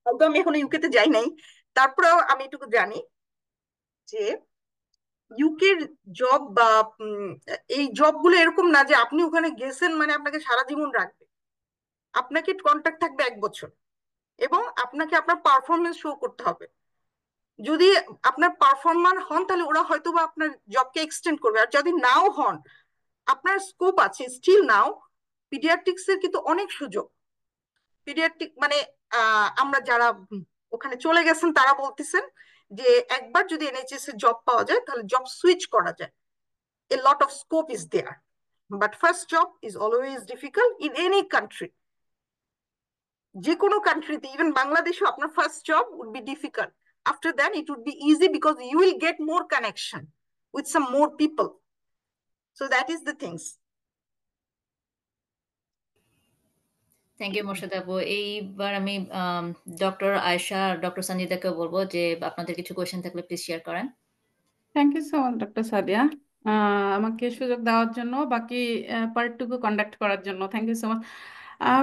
হয়তো আমি এখনো ইউকেতে যাই নাই, তারপরেও আমি এটুকু জানি যে ইউকের জব বা এই জবগুলো এরকম না যে আপনি ওখানে গেছেন মানে আপনাকে সারা জীবন রাখবে। আপনাকে কন্ট্রাক্ট থাকবে 1 বছর, এবং আপনাকে আপনার পারফরমেন্স শো করতে হবে। যদি আপনার পারফর্মার হন তাহলে ওরা হয়তো বা আপনার জবকে এক্সটেন্ড করবে, আর যদি নাও হন আপনার স্কোপ আছে স্টিল নাও। পিডিয়াট্রিক্স এর কিন্তু অনেক সুযোগ। পিডিয়াট্রিক মানে আমরা যারা ওখানে চলে গেছেন তারা বলতেছেন যে একবার যদি এনএইচএস এর জব পাওয়া যায় তাহলে জব সুইচ করা যায়। A lot of scope is there, but first job is always difficult in any country. যে কোনো কান্ট্রিতে, ইভেন বাংলাদেশও আপনার first job would be difficult. After that it would be easy because you will get more connection with some more people. So that is the things. Thank you Morshed আপু। এইবার আমি doctor Ayesha আর doctor সঞ্জিদাকে বলবো যে আপনাদের কিছু কোয়েশ্চেন থাকলে প্লিজ শেয়ার করেন। Thank you so much doctor Sadia, আমাকে সুযোগ দেওয়ার জন্য, বাকি পার্টটুকু কন্ডাক্ট করার জন্য thank you so much.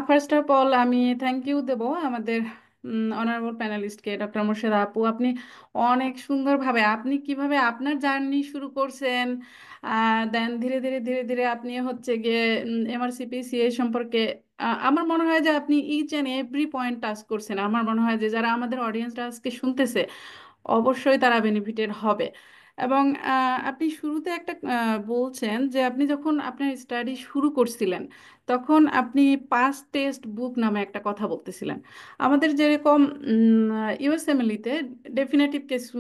First of all আমি থ্যাংক ইউ দেবো আমাদের অনারেবল প্যানেলিস্টকে, ডক্টর মোর্শেদা আপু। আপনি অনেক সুন্দরভাবে আপনি কিভাবে আপনার জার্নি শুরু করছেন, দেন ধীরে ধীরে ধীরে ধীরে আপনি হচ্ছে গিয়ে এমআরসিপি সিএ সম্পর্কে আমার মনে হয় যে আপনি each and every point touch করছেন। আমার মনে হয় যে যারা আমাদের অডিয়েন্সরা আজকে শুনতেছে অবশ্যই তারা বেনিফিটেড হবে। এবং আপনি শুরুতে একটা বলছেন যে আপনি যখন আপনার স্টাডি শুরু করছিলেন তখন আপনি পাস টেস্ট বুক নামে একটা কথা বলতেছিলেন। আমাদের যেরকম ইউএসএমএলিতে ডেফিনেটিভ কিছু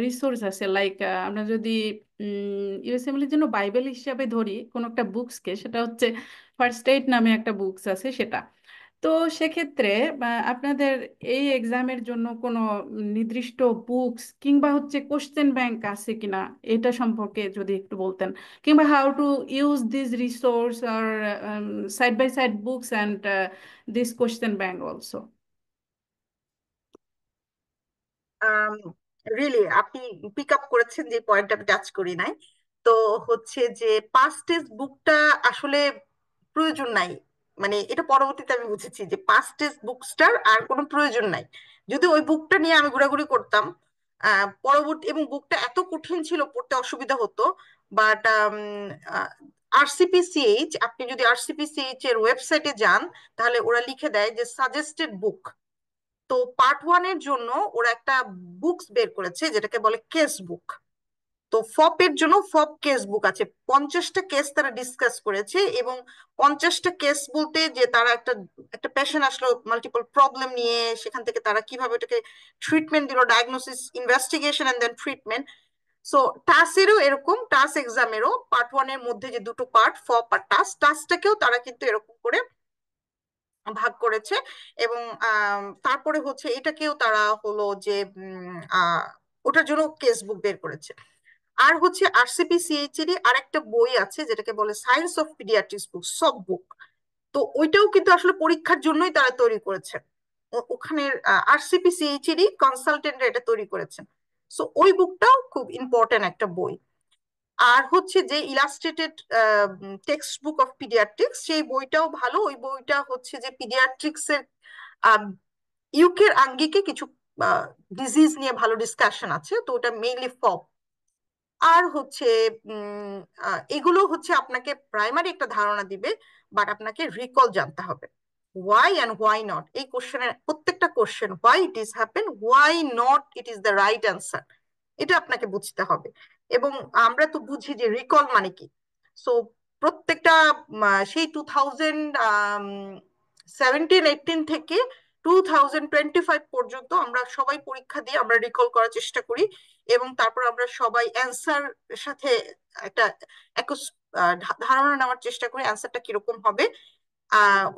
রিসোর্স আছে, লাইক আমরা যদি ইউএসএমএলির জন্য বাইবেল হিসাবে ধরি কোনো একটা বুকসকে, সেটা হচ্ছে ফার্স্ট এইড নামে একটা বুকস আছে সেটা। তো সেক্ষেত্রে আপনাদের এই এক্সামের জন্য কোনো নির্দিষ্ট বুকস কিংবা হচ্ছে কোশ্চেন ব্যাংক আছে কিনা এটা সম্পর্কে যদি একটু বলতেন, কিংবা how to use this resource আর side by side books and this question bank also. Really আপনি পিক আপ করেছেন যে পয়েন্টটা আমি টাচ করি নাই। তো হচ্ছে যে পাস্ট টেস্ট বুকটা আসলে প্রয়োজন নাই, মানে এটা পরবর্তীতে আমি বুঝেছি যে পাস্ট টেস্ট বুকসটার আর কোনো প্রয়োজন নাই। যদি ওই বুকটা নিয়ে আমি ঘোরাঘুরি করতাম পরবর্তী, এবং বুকটা এত কঠিন ছিল পড়তে অসুবিধা হতো। বাট আরসিপিসিএইচ, আপনি যদি আরসিপিসিএইচ এর ওয়েবসাইটে যান তাহলে ওরা লিখে দেয় যে সাজেস্টেড বুক। তো পার্ট ওয়ান এর জন্য ওরা একটা বুকস বের করেছে যেটাকে বলে কেস বুক। তো ফপ এর জন্য ফপ কেস বুক আছে, 50টা কেস তারা ডিসকাস করেছে। এবং 50টা কেস বলতে যে তারা একটা একটা পেশেন্ট আসলো মাল্টিপল প্রবলেম নিয়ে, সেখান থেকে তারা কিভাবে এটাকে ট্রিটমেন্ট দিল, diagnosis, investigation and then treatment. So টাসেরও এরকম, টাস এক্সামেরও পার্ট ওয়ান এর মধ্যে যে দুটো পার্ট ফপ আর টাস, টাসটাকেও তারা কিন্তু এরকম করে ভাগ করেছে। এবং তারপরে হচ্ছে এটাকেও তারা হলো যে ওটার জন্য কেস বুক বের করেছে। আর হচ্ছে আরসিপিসিএইচ এরই আরেকটা বই আছে যেটাকে বলে সায়েন্স অফ পিডিয়াট্রিক্স বুক, সব বুক। তো ওইটাও কিন্তু আসলে পরীক্ষার জন্যই তারা তৈরি করেছে। ওখানে আরসিপিসিএইচ এরই কনসালটেন্টরা এটা তৈরি করেছেন। সো ওই বুকটাও খুব ইম্পর্টেন্ট একটা বই। আর হচ্ছে যে illustrated text book of paediatrics, সেই বইটাও ভালো। ওই বইটা হচ্ছে যে পিডিয়াট্রিক্স এর ইউকের আঙ্গিকে কিছু ডিজিজ নিয়ে ভালো ডিসকাশন আছে, তো ওটা মেইনলি ফপ। আর হচ্ছে এগুলো হচ্ছে আপনাকে প্রাইমারি একটা ধারণা দিবে, বাট আপনাকে রিকল জানতে হবে। হোয়াই অ্যান্ড হোয়াই নট, এই কোশ্চেনের প্রত্যেকটা question, why it is happen, why not it is the right answer, এটা আপনাকে বুঝতে হবে। এবং আমরা তো বুঝি যে রিকল মানে কি। সো প্রত্যেকটা সেই 2017-18 থেকে 2025 পর্যন্ত আমরা সবাই পরীক্ষা দিয়ে আমরা রিকল করার চেষ্টা করি। এবং তারপর আমরা সবাই অ্যান্সার সাথে একটা ধারণা নেওয়ার চেষ্টা করি অ্যান্সারটা কিরকম হবে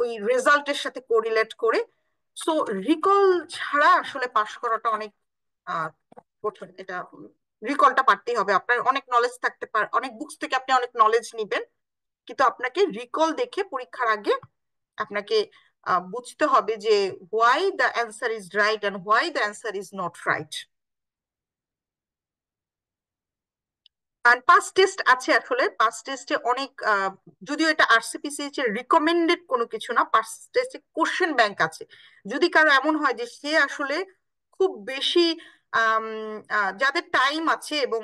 ওই রেজাল্টের সাথে কোরিলেট করে। সো রিকল ছাড়া আসলে পাশ করাটা অনেক আহ, কঠিন। এটা রিকলটা পারতেই হবে। আপনার অনেক নলেজ থাকতে পারে, অনেক বুকস থেকে আপনি অনেক নলেজ নিবেন, কিন্তু আপনাকে রিকল দেখে পরীক্ষার আগে আপনাকে বুঝতে হবে যে why the answer is right and why the answer is not right. আর পাস টেস্ট আছে, আসলে পাস টেস্টে অনেক যদিও এটা আরসিপিসিএইচ এর রিকমেন্ডেড কোনো কিছু না, পাস টেস্টে কোশ্চেন ব্যাংক আছে। যদি কারো এমন হয় যে সে আসলে খুব বেশি আম, যাদের টাইম আছে এবং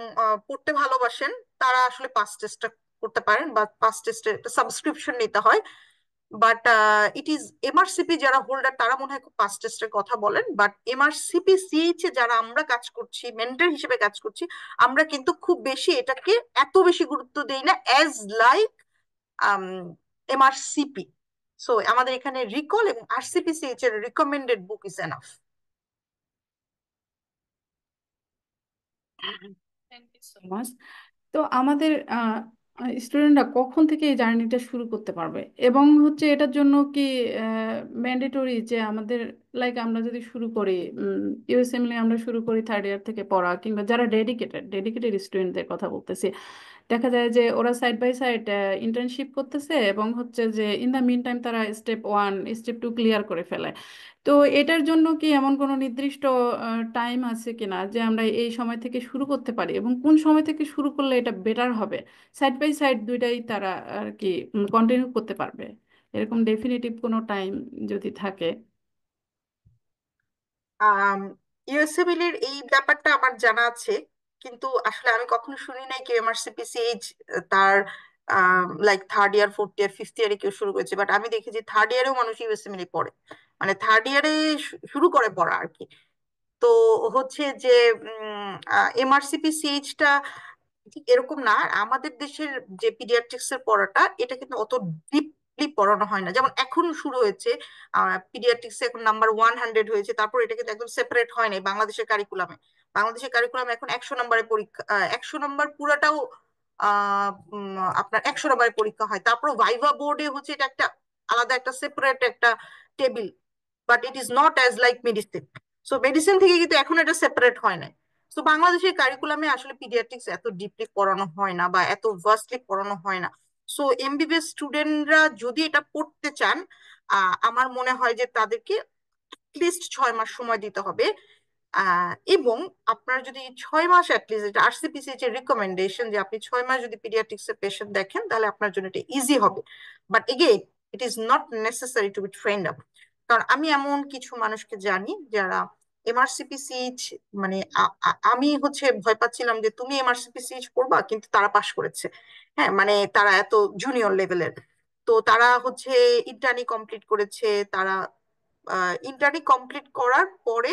পড়তে ভালোবাসেন, তারা আসলে পাস টেস্টটা করতে পারেন, বা পাস টেস্টের একটা সাবস্ক্রিপশন নিতে হয়। বাট ইট ইজ এমআরসিপি যারা হোল্ডার তারা মনে হয় খুব পাস টেস্টের কথা বলেন, বাট এমআরসিপি সিএইচ এ যারা আমরা কাজ করছি, মেন্টর হিসেবে কাজ করছি, আমরা কিন্তু খুব বেশি এটাকে এত বেশি গুরুত্ব দেই না অ্যাজ লাইক এমআরসিপি। সো আমাদের এখানে রিকল এবং আরসিপি সিএইচ এর recommended book is enough. Thank you so much. তো আমাদের স্টুডেন্টরা কখন থেকে এই জার্নিটা শুরু করতে পারবে, এবং হচ্ছে এটার জন্য কি ম্যান্ডেটরি যে আমাদের, লাইক আমরা যদি শুরু করি ইউএসএমএল আমরা শুরু করি থার্ড ইয়ার থেকে পড়া, কিংবা যারা ডেডিকেটেড ডেডিকেটেড স্টুডেন্টদের কথা বলতেছি, দেখা যায় যে ওরা সাইড বাই সাইড ইন্টার্নশিপ করতেছে এবং হচ্ছে যে ইন দ্য মিন টাইম তারা step one step two clear করে ফেলে। তো এটার জন্য কি এমন কোনো নির্দিষ্ট টাইম আছে কিনা যে আমরা এই সময় থেকে শুরু করতে পারি, এবং কোন সময় থেকে শুরু করলে এটা বেটার হবে, সাইড বাই সাইড দুইটাই তারা আর কি কন্টিনিউ করতে পারবে, এরকম ডেফিনেটিভ কোনো টাইম যদি থাকে? ইউএসএবিলির এই ব্যাপারটা আমার জানা আছে, কিন্তু আসলে আমি কখনো শুনি নাই কেউ এমআরসিপিসিএইচ তার like third year, fourth year, fifth ইয়ারে কেউ শুরু করেছে। বাট আমি দেখেছি থার্ড ইয়ারেও মানুষ ইউএসএমএলই পড়ে, মানে থার্ড ইয়ারে শুরু করে পড়া আর কি। তো হচ্ছে যে এমআরসিপিসিএইচটা ঠিক এরকম না। আর আমাদের দেশের যে পিডিয়াট্রিক্স এর পড়াটা, এটা কিন্তু অত ডিপলি পড়ানো হয় না। যেমন এখন শুরু হয়েছে পিডিয়াট্রিক্স, এখন নাম্বার 100 হয়েছে, তারপর এটা কিন্তু একদম সেপারেট হয় নাই বাংলাদেশের কারিকুলামে। বাংলাদেশের কারিকুলামে এখন 100 নম্বরের পরীক্ষা, 100 নম্বর পুরাটাও আপনার 100 নম্বরের পরীক্ষা হয়। তারপর ভাইভা বোর্ডে হচ্ছে এটা একটা আলাদা একটা সেপারেট একটা table, but it is not as like medicine. So medicine থেকে কিন্তু এখন এটা সেপারেট হয় না। তো বাংলাদেশের কারিকুলামে আসলে পিডিয়াট্রিক্স এত ডিপলি পড়ানো হয় না বা এত ভার্সলি পড়ানো হয় না। সো এমবিবিএস স্টুডেন্টরা যদি এটা পড়তে চান, আমার মনে হয় যে তাদেরকে লিস্ট 6 মাস সময় দিতে হবে। এবং আপনার যদি 6 মাস অ্যাটলিস্ট, এটা আরসিপিসিএইচ এর রিকমেন্ডেশন যে আপনি 6 মাস যদি পিডিয়াট্রিক্স এর পেশেন্ট দেখেন, তাহলে আপনার জন্য এটা ইজি হবে। But again, it is not necessary to B trend up. কারণ আমি এমন কিছু মানুষকে জানি যারা এমআরসিপিসিএইচ, মানে আমি হচ্ছে ভয় পাচ্ছিলাম যে তুমি এমআরসিপিসিএইচ পড়বা, কিন্তু তারা পাশ করেছে। হ্যাঁ, মানে তারা এত জুনিয়র লেভেলের। তো তারা হচ্ছে ইন্টার্নি কমপ্লিট করেছে। তারা ইন্টার্নি কমপ্লিট করার পরে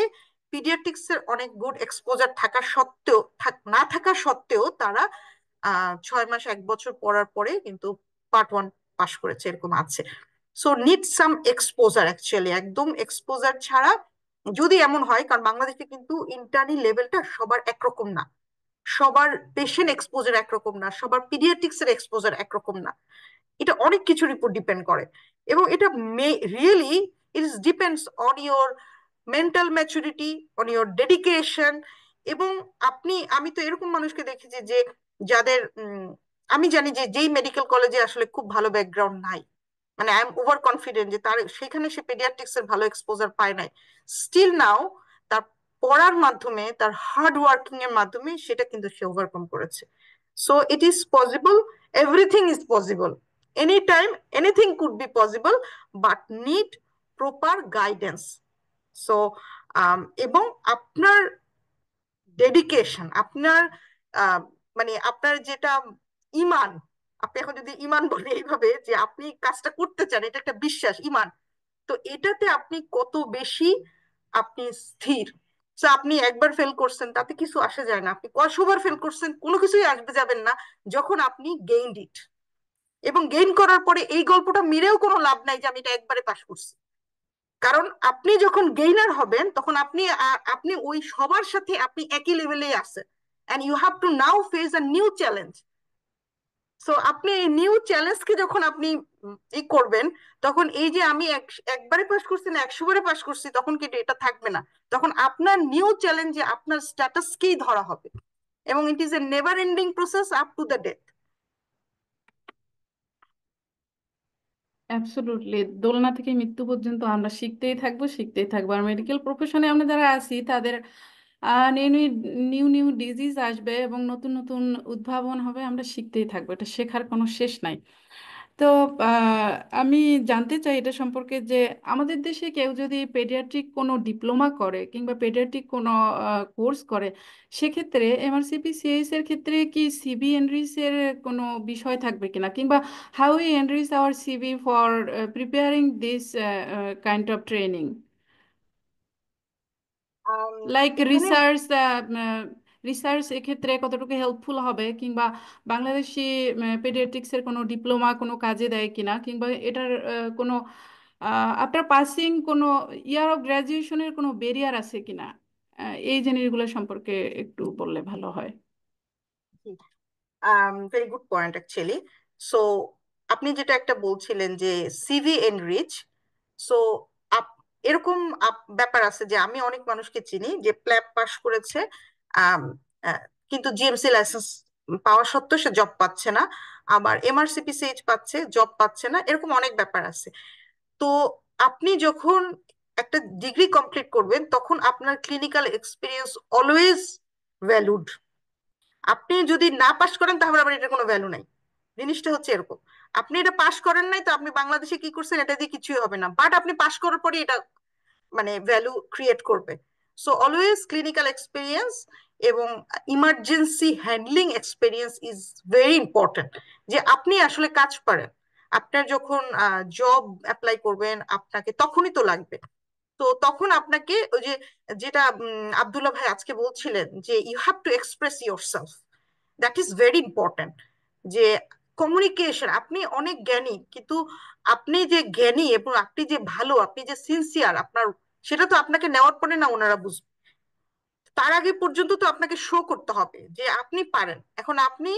পিডিয়াট্রিক্স এর অনেক গুড এক্সপোজার থাকা সত্ত্বেও, না থাকা সত্ত্বেও তারা 6 মাস 1 বছর পড়ার পরে কিন্তু পার্ট 1 পাশ করেছে, এরকম আছে। So need some exposure actually, একদম এক্সপোজার ছাড়া যদি এমন হয়, কারণ বাংলাদেশে কিন্তু ইন্টার্নি লেভেলটা সবার একরকম না, সবার পেশেন্ট এক্সপোজার একরকম না, সবার পিডিয়াট্রিক্স এর এক্সপোজার একরকম না। এটা অনেক কিছুর উপর ডিপেন্ড করে। এবং এটা really it depends on your mental maturity, on your dedication. এবং আমি তো এরকম মানুষকে দেখেছি যে যাদের আমি জানি যে যেই মেডিকেল কলেজে আসলে খুব ভালো ব্যাকগ্রাউন্ড নাই, মানে আই এম ওভার কনফিডেন্ট যে তার সেখানে সে পেডিয়াট্রিক্স এর ভালো এক্সপোজার পায় নাই, স্টিল নাও তার পড়ার মাধ্যমে, তার হার্ড ওয়ার্কিং এর মাধ্যমে সেটা কিন্তু সে ওভারকাম করেছে। So it is possible, everything is possible, any time anything could be possible, but need proper guidance. So এবং আপনার ডেডিকেশন, আপনার আহ, মানে আপনার যেটা ইমান, আপনি এখন যদি ইমান বলে এইভাবে যে আপনি কাজটা করতে চান, এটা একটা বিশ্বাস, ইমান। তো এটাতে আপনি কত বেশি আপনি স্থির। তো আপনি একবার ফেল করছেন তাতে কিছু আসে যায় না, আপনি কয়শবার ফেল করছেন কোনো কিছুই আসবে যাবেন না, যখন আপনি গেইনড ইট। এবং গেইন করার পরে এই গল্পটা মেরেও কোনো লাভ নাই যে আমি এটা একবারে পাশ করছি। কারণ আপনি যখন গেইনার হবেন, তখন আপনি ওই সবার সাথে আপনি একই লেভেলেই আছেন, and you have to now face a new challenge. So আপনি এই নিউ চ্যালেঞ্জকে যখন আপনি ই করবেন, তখন এই যে আমি একবারে পাস করছি না 100 বারে পাস করছি, তখন কিন্তু এটা থাকবে না। তখন আপনার নিউ চ্যালেঞ্জে আপনার স্ট্যাটাসকেই ধরা হবে। এবং ইট is A never ending process up to the death. Absolutely, দোলনা থেকে মৃত্যু পর্যন্ত আমরা শিখতেই থাকবো, শিখতেই থাকবো। আর মেডিকেল প্রফেশনে আমরা যারা আছি তাদের new new new new disease আসবে এবং নতুন নতুন উদ্ভাবন হবে, আমরা শিখতেই থাকবো, এটা শেখার কোনো শেষ নাই। তো আহ, আমি জানতে চাই এটা সম্পর্কে যে আমাদের দেশে কেউ যদি পেডিয়াট্রিক কোনো ডিপ্লোমা করে কিংবা পেডিয়াট্রিক কোনো কোর্স করে, সেক্ষেত্রে এমআরসিপি সিএস এর ক্ষেত্রে কি সিবি এনরিচ এর কোনো বিষয় থাকবে কিনা, কিংবা how we enrich our CB for preparing this kind of training, like এখানে রিসার্চ, রিসার্চ এক্ষেত্রে কতটুকু হেল্পফুল হবে, কিংবা বাংলাদেশি পেডিয়াট্রিক্সের কোনো ডিপ্লোমা কোনো কাজে দেয় কিনা, কিংবা এটার কোনো আফটার পাসিং কোনো ইয়ার অফ গ্র্যাজুয়েশনের কোনো ব্যারিয়ার আছে কিনা, এই জিনিসগুলো সম্পর্কে একটু বললে ভালো হয়। Very good point actually. So আপনি যেটা একটা বলছিলেন যে সিভি এনরিচ, সো এরকম ব্যাপার আছে যে আমি অনেক মানুষকে চিনি যে প্ল্যাব পাশ করেছে, আম, আহ, কিন্তু জিএমসি লাইসেন্স পাওয়া সত্ত্বেও সে জব পাচ্ছে না, আবার এমআরসিপিসিএইচ পাচ্ছে, জব পাচ্ছে না, এরকম অনেক ব্যাপার আছে। তো আপনি যখন একটা ডিগ্রি কমপ্লিট করবেন, তখন আপনার ক্লিনিক্যাল এক্সপিরিয়েন্স অলওয়েজ ভ্যালুড। আপনি যদি না পাশ করেন, তাহলে আবার এটা কোনো ভ্যালু নাই। জিনিসটা হচ্ছে এরকম, আপনি এটা পাশ করেন নাই তো আপনি বাংলাদেশে কি করছেন এটা দিয়ে কিছুই হবে না, বাট আপনি পাশ করার পরে এটা মানে ভ্যালু ক্রিয়েট করবে। সো অলওয়েজ ক্লিনিক্যাল এক্সপিরিয়েন্স এবং emergency handling experience is very important, যে আপনি আসলে কাজ পারেন। আপনার যখন জব অ্যাপ্লাই করবেন আপনাকে তখনই তো লাগবে। তো তখন আপনাকে ওই যে যেটা আব্দুল্লাহ ভাই আজকে বলছিলেন যে you have to express yourself, that is very important. যে কমিউনিকেশন, আপনি অনেক জ্ঞানী কিন্তু আপনি যে জ্ঞানী এবং আপনি যে ভালো, আপনি যে সিনসিয়ার, আপনার সেটা তো আপনাকে নেওয়ার পরে না ওনারা বুঝবে, তার আগে পর্যন্ত তো আপনাকে শো করতে হবে যে আপনি পারেন। এখন আপনি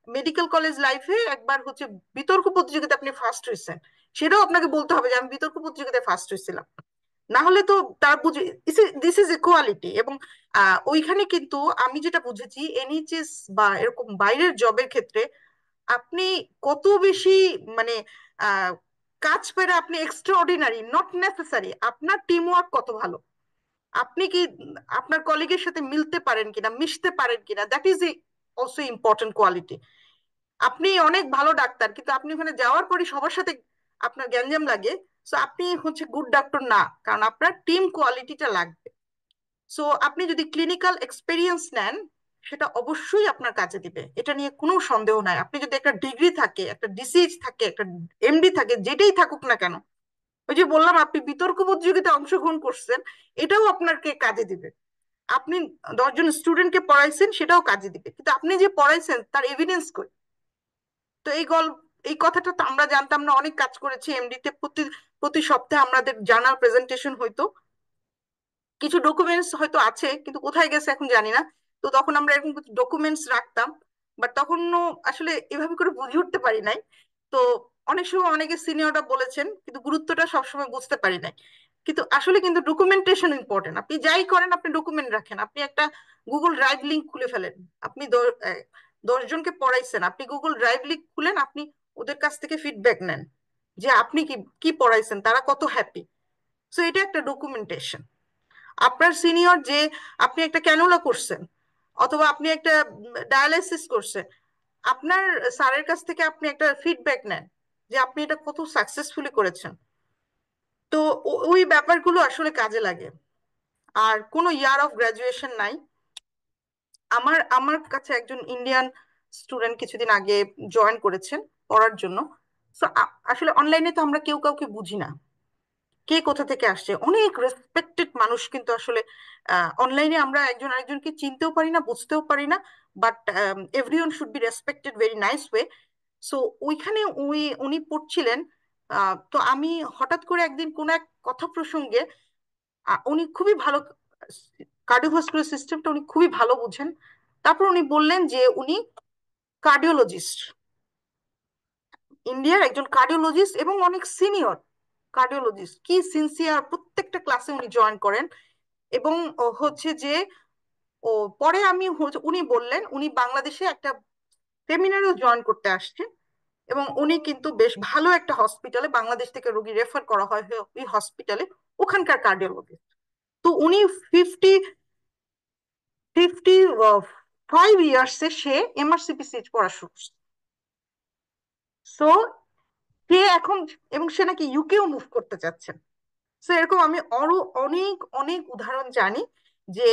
মেডিকেল কলেজ লাইফে একবার হচ্ছে বিতর্ক প্রতিযোগিতা আপনি ফার্স্ট হয়েছেন, সেটাও আপনাকে বলতে হবে যে আমি বিতর্ক প্রতিযোগিতায় ফার্স্ট হয়েছিলাম, না হলে তো তার বুঝে দিস ইজ ইকুয়ালিটি। এবং ওইখানে কিন্তু আমি যেটা বুঝেছি এনএইচএস বা এরকম বাইরের জবের ক্ষেত্রে আপনি কত বেশি মানে আহ, কাজ পেরে আপনি এক্সট্রা অর্ডিনারি নট নেসেসারি, আপনার টিম ওয়ার্ক কত ভালো, আপনি কি আপনার কলিগের সাথে মিলতে পারেন কিনা, মিশতে পারেন কিনা, that is also important quality. আপনি অনেক ভালো ডাক্তার কিন্তু আপনি ওখানে যাওয়ার পরে সবার সাথে আপনার গ্যাঞ্জাম লাগে, সো আপনি হচ্ছে গুড ডাক্তার না, কারণ আপনার টিম কোয়ালিটিটা লাগবে। সো আপনি যদি ক্লিনিক্যাল এক্সপেরিয়েন্স নেন সেটা অবশ্যই আপনার কাজে দিবে, এটা নিয়ে কোনো সন্দেহ নাই। আপনি যদি একটা ডিগ্রি থাকে, একটা ডিসিজ থাকে, একটা এমডি থাকে, যেটাই থাকুক না কেন, ওই যে বললাম আপনি বিতর্ক প্রতিযোগিতায় অংশগ্রহণ করছেন, এটাও আপনাকে কাজে দিবে। আপনি 10 জন স্টুডেন্টকে পড়াইছেন, সেটাও কাজে দিবে, কিন্তু আপনি যে পড়াইছেন তার এভিডেন্স কই? তো এই কথাটা তো আমরা জানতাম না, অনেক কাজ করেছি এমডিতে, প্রতি প্রতি সপ্তাহে আমাদের জার্নাল প্রেজেন্টেশন হইতো, কিছু ডকুমেন্টস হয়তো আছে কিন্তু কোথায় গেছে এখন জানি না। তো তখন আমরা এরকম ডকুমেন্টস রাখতাম, বাট তখনও আসলে এভাবে করে বুঝে উঠতে পারি নাই। তো অনেক সময় অনেকে সিনিয়ররা বলেছেন কিন্তু গুরুত্বটা সবসময় বুঝতে পারি নাই। কিন্তু আসলে কিন্তু ডকুমেন্টেশন ইম্পর্টেন্ট, আপনি যাই করেন আপনি ডকুমেন্ট রাখেন। আপনি একটা গুগল ড্রাইভ লিঙ্ক খুলে ফেলেন, আপনি 10 জনকে পড়াইছেন, আপনি গুগল ড্রাইভ লিঙ্ক খুলেন, আপনি ওদের কাছ থেকে ফিডব্যাক নেন যে আপনি কি কি পড়াইছেন, তারা কত হ্যাপি। সো এটা একটা ডকুমেন্টেশন। আপনার সিনিয়র যে আপনি একটা ক্যানুলা করছেন অথবা আপনি একটা ডায়ালাইসিস করছেন, আপনার স্যারের কাছ থেকে আপনি একটা ফিডব্যাক নেন যে আপনি এটা কত সাকসেসফুলি করেছেন। তো ওই ব্যাপারগুলো আসলে কাজে লাগে। আর কোনো ইয়ার অফ গ্রাজুয়েশন নাই। আমার আমার কাছে একজন ইন্ডিয়ান স্টুডেন্ট কিছুদিন আগে জয়েন করেছেন পড়ার জন্য। তো আসলে অনলাইনে তো আমরা কেউ কাউকে বুঝি না, কে কোথা থেকে আসছে, অনেক রেসপেক্টেড মানুষ কিন্তু আসলে অনলাইনে আমরা একজন আরেকজনকে চিনতেও পারি না, বুঝতেও পারি না, but everyone should be respected very nice way. So ওইখানে উনি পড়ছিলেন। তো আমি হঠাৎ করে একদিন কোন এক কথা প্রসঙ্গে উনি খুবই ভালো কার্ডিওভাস্কুলার সিস্টেমটা উনি খুবই ভালো বুঝেন। তারপর উনি বললেন যে উনি কার্ডিওলজিস্ট, ইন্ডিয়ার একজন কার্ডিওলজিস্ট এবং অনেক সিনিয়র কার্ডিওলজিস্ট, কি সিনসিয়ার, প্রত্যেকটা ক্লাসে উনি জয়েন করেন। এবং হচ্ছে যে ও পরে উনি বললেন উনি বাংলাদেশে একটা সেমিনারও জয়েন করতে আসছেন, এবং উনি কিন্তু বেশ ভালো একটা হসপিটালে, বাংলাদেশ থেকে রোগী রেফার করা হয় ওই হসপিটালে, ওখানকার কার্ডিওলজিস্ট। তো উনি ফিফটি 55 ইয়ার্সে সে এমআরসিপিসিএইচ পড়া শুরু করছে। সো সে এখন, এবং সে নাকি ইউকেও মুভ করতে চাচ্ছেন। তো এরকম আমি আরো অনেক অনেক উদাহরণ জানি যে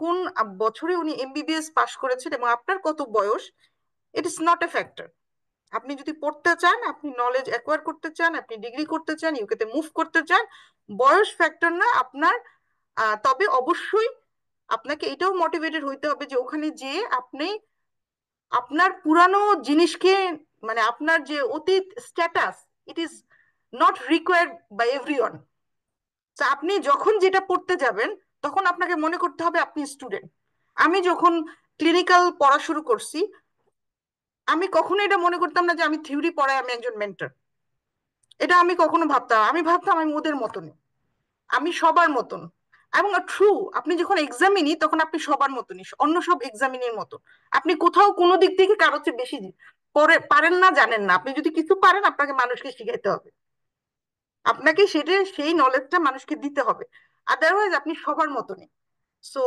কোন বছরে উনি এমবিবিএস পাশ করেছেন এবং আপনার কত বয়স, ইট ইস নট এ ফ্যাক্টর। আপনি যদি পড়তে চান, আপনি নলেজ অ্যাকোয়ার করতে চান, আপনি ডিগ্রি করতে চান, ইউকেতে মুভ করতে চান, বয়স ফ্যাক্টর না আপনার। তবে অবশ্যই আপনাকে এটাও মোটিভেটেড হইতে হবে যে ওখানে যে আপনি আপনার পুরানো জিনিসকে, মানে আপনার যে অতীত status, it is not required by everyone. তো আপনি যখন যেটা পড়তে যাবেন তখন আপনাকে মনে করতে হবে আপনি স্টুডেন্ট। আমি যখন ক্লিনিক্যাল পড়া শুরু করছি আমি কখনো এটা মনে করতাম না যে আমি থিওরি পড়াই আমি একজন মেন্টর। এটা আমি কখনো ভাবতাম, আমি ভাবতাম আমি ওদের মতনই, আমি সবার মতন। এবং ট্রু, আপনি যখন এক্সামিনি তখন আপনি সবার মতনই, অন্য সব এক্সামিনের মতো। আপনি কোথাও কোনো দিক থেকে কারোর চেয়ে বেশি পরে পারেন না, জানেন না। আপনি যদি কিছু পারেন আপনাকে মানুষকে শিখাইতে হবে, আপনাকে সেটা সেই নলেজটা মানুষকে দিতে হবে, আদারওয়াইজ আপনি সবার মতনই। সো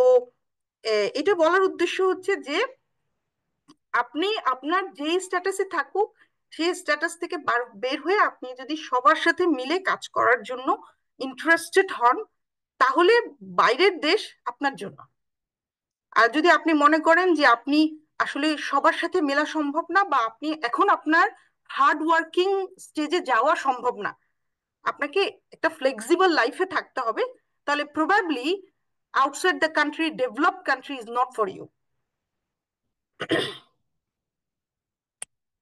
এটা বলার উদ্দেশ্য হচ্ছে যে আপনি আপনার যে স্ট্যাটাসে থাকুক সেই স্ট্যাটাস থেকে বের হয়ে আপনি যদি সবার সাথে মিলে কাজ করার জন্য ইন্টারেস্টেড হন, তাহলে বাইরের দেশ আপনার জন্য। আর যদি আপনি মনে করেন যে আপনি আসলে সবার সাথে মেলা সম্ভব না, বা আপনি এখন আপনার হার্ড ওয়ার্কিং স্টেজে যাওয়া সম্ভব না, আপনাকে একটা ফ্লেক্সিবল লাইফে থাকতে হবে, তাহলে probably outside the country, developed country is not for you.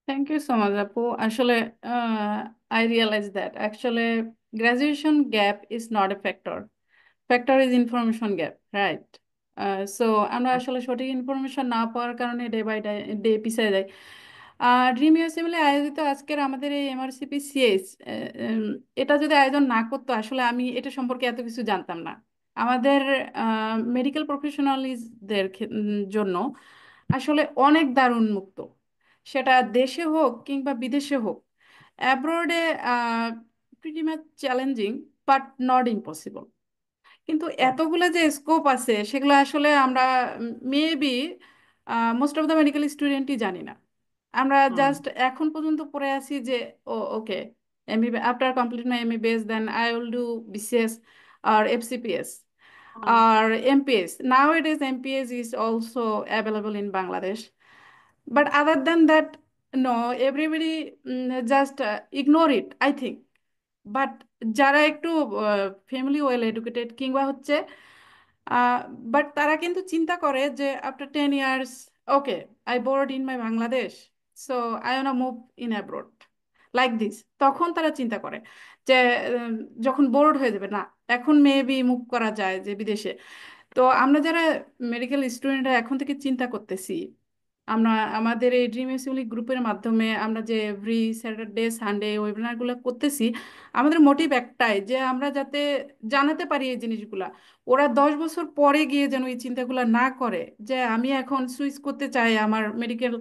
Thank you so much আপু। আসলে I realize that actually graduation gap is not a factor, factor is information gap, right? So আমরা আসলে সঠিক information না পাওয়ার কারণে day by day পিছিয়ে যাই। Dream USA মিলে আয়োজিত আজকের আমাদের এই এমআরসিপি সিএস, এটা যদি আয়োজন না করতো আসলে আমি এটা সম্পর্কে এত কিছু জানতাম না। আমাদের মেডিকেল প্রফেশনালিস্টদের জন্য আসলে অনেক দ্বার উন্মুক্ত, সেটা দেশে হোক কিংবা বিদেশে হোক। অ্যাব্রোডে pretty much challenging but not impossible. কিন্তু এতগুলো যে স্কোপ আছে সেগুলো আসলে আমরা maybe most of the medical স্টুডেন্টই জানি না। আমরা জাস্ট এখন পর্যন্ত পড়ে আছি যে ও okay, MB after complete my MBBS then I will do BCS আর এফসিপিএস আর MPS. Now it is MPS is also available in Bangladesh, but other than that, no, everybody just ignore it, I think. But যারা একটু family well educated কিংবা হচ্ছে, but তারা কিন্তু চিন্তা করে যে after 10 years, okay, I board in my Bangladesh, so I ওয়ান্না move in abroad like this. তখন তারা চিন্তা করে যে যখন বোর্ড হয়ে যাবে, না এখন মেবি মুভ করা যায় যে বিদেশে। তো আমরা যারা মেডিকেল স্টুডেন্টরা এখন থেকে চিন্তা করতেছি, আমরা আমাদের এই ড্রিম অ্যাসেম্বলি গ্রুপের মাধ্যমে আমরা যে এভরি স্যাটারডে সানডে ওয়েবিনারগুলো করতেছি, আমাদের মোটিভ একটাই যে আমরা যাতে জানাতে পারি এই জিনিসগুলা, ওরা 10 বছর পরে গিয়ে যেন এই চিন্তাগুলো না করে যে আমি এখন সুইচ করতে চাই আমার মেডিকেল,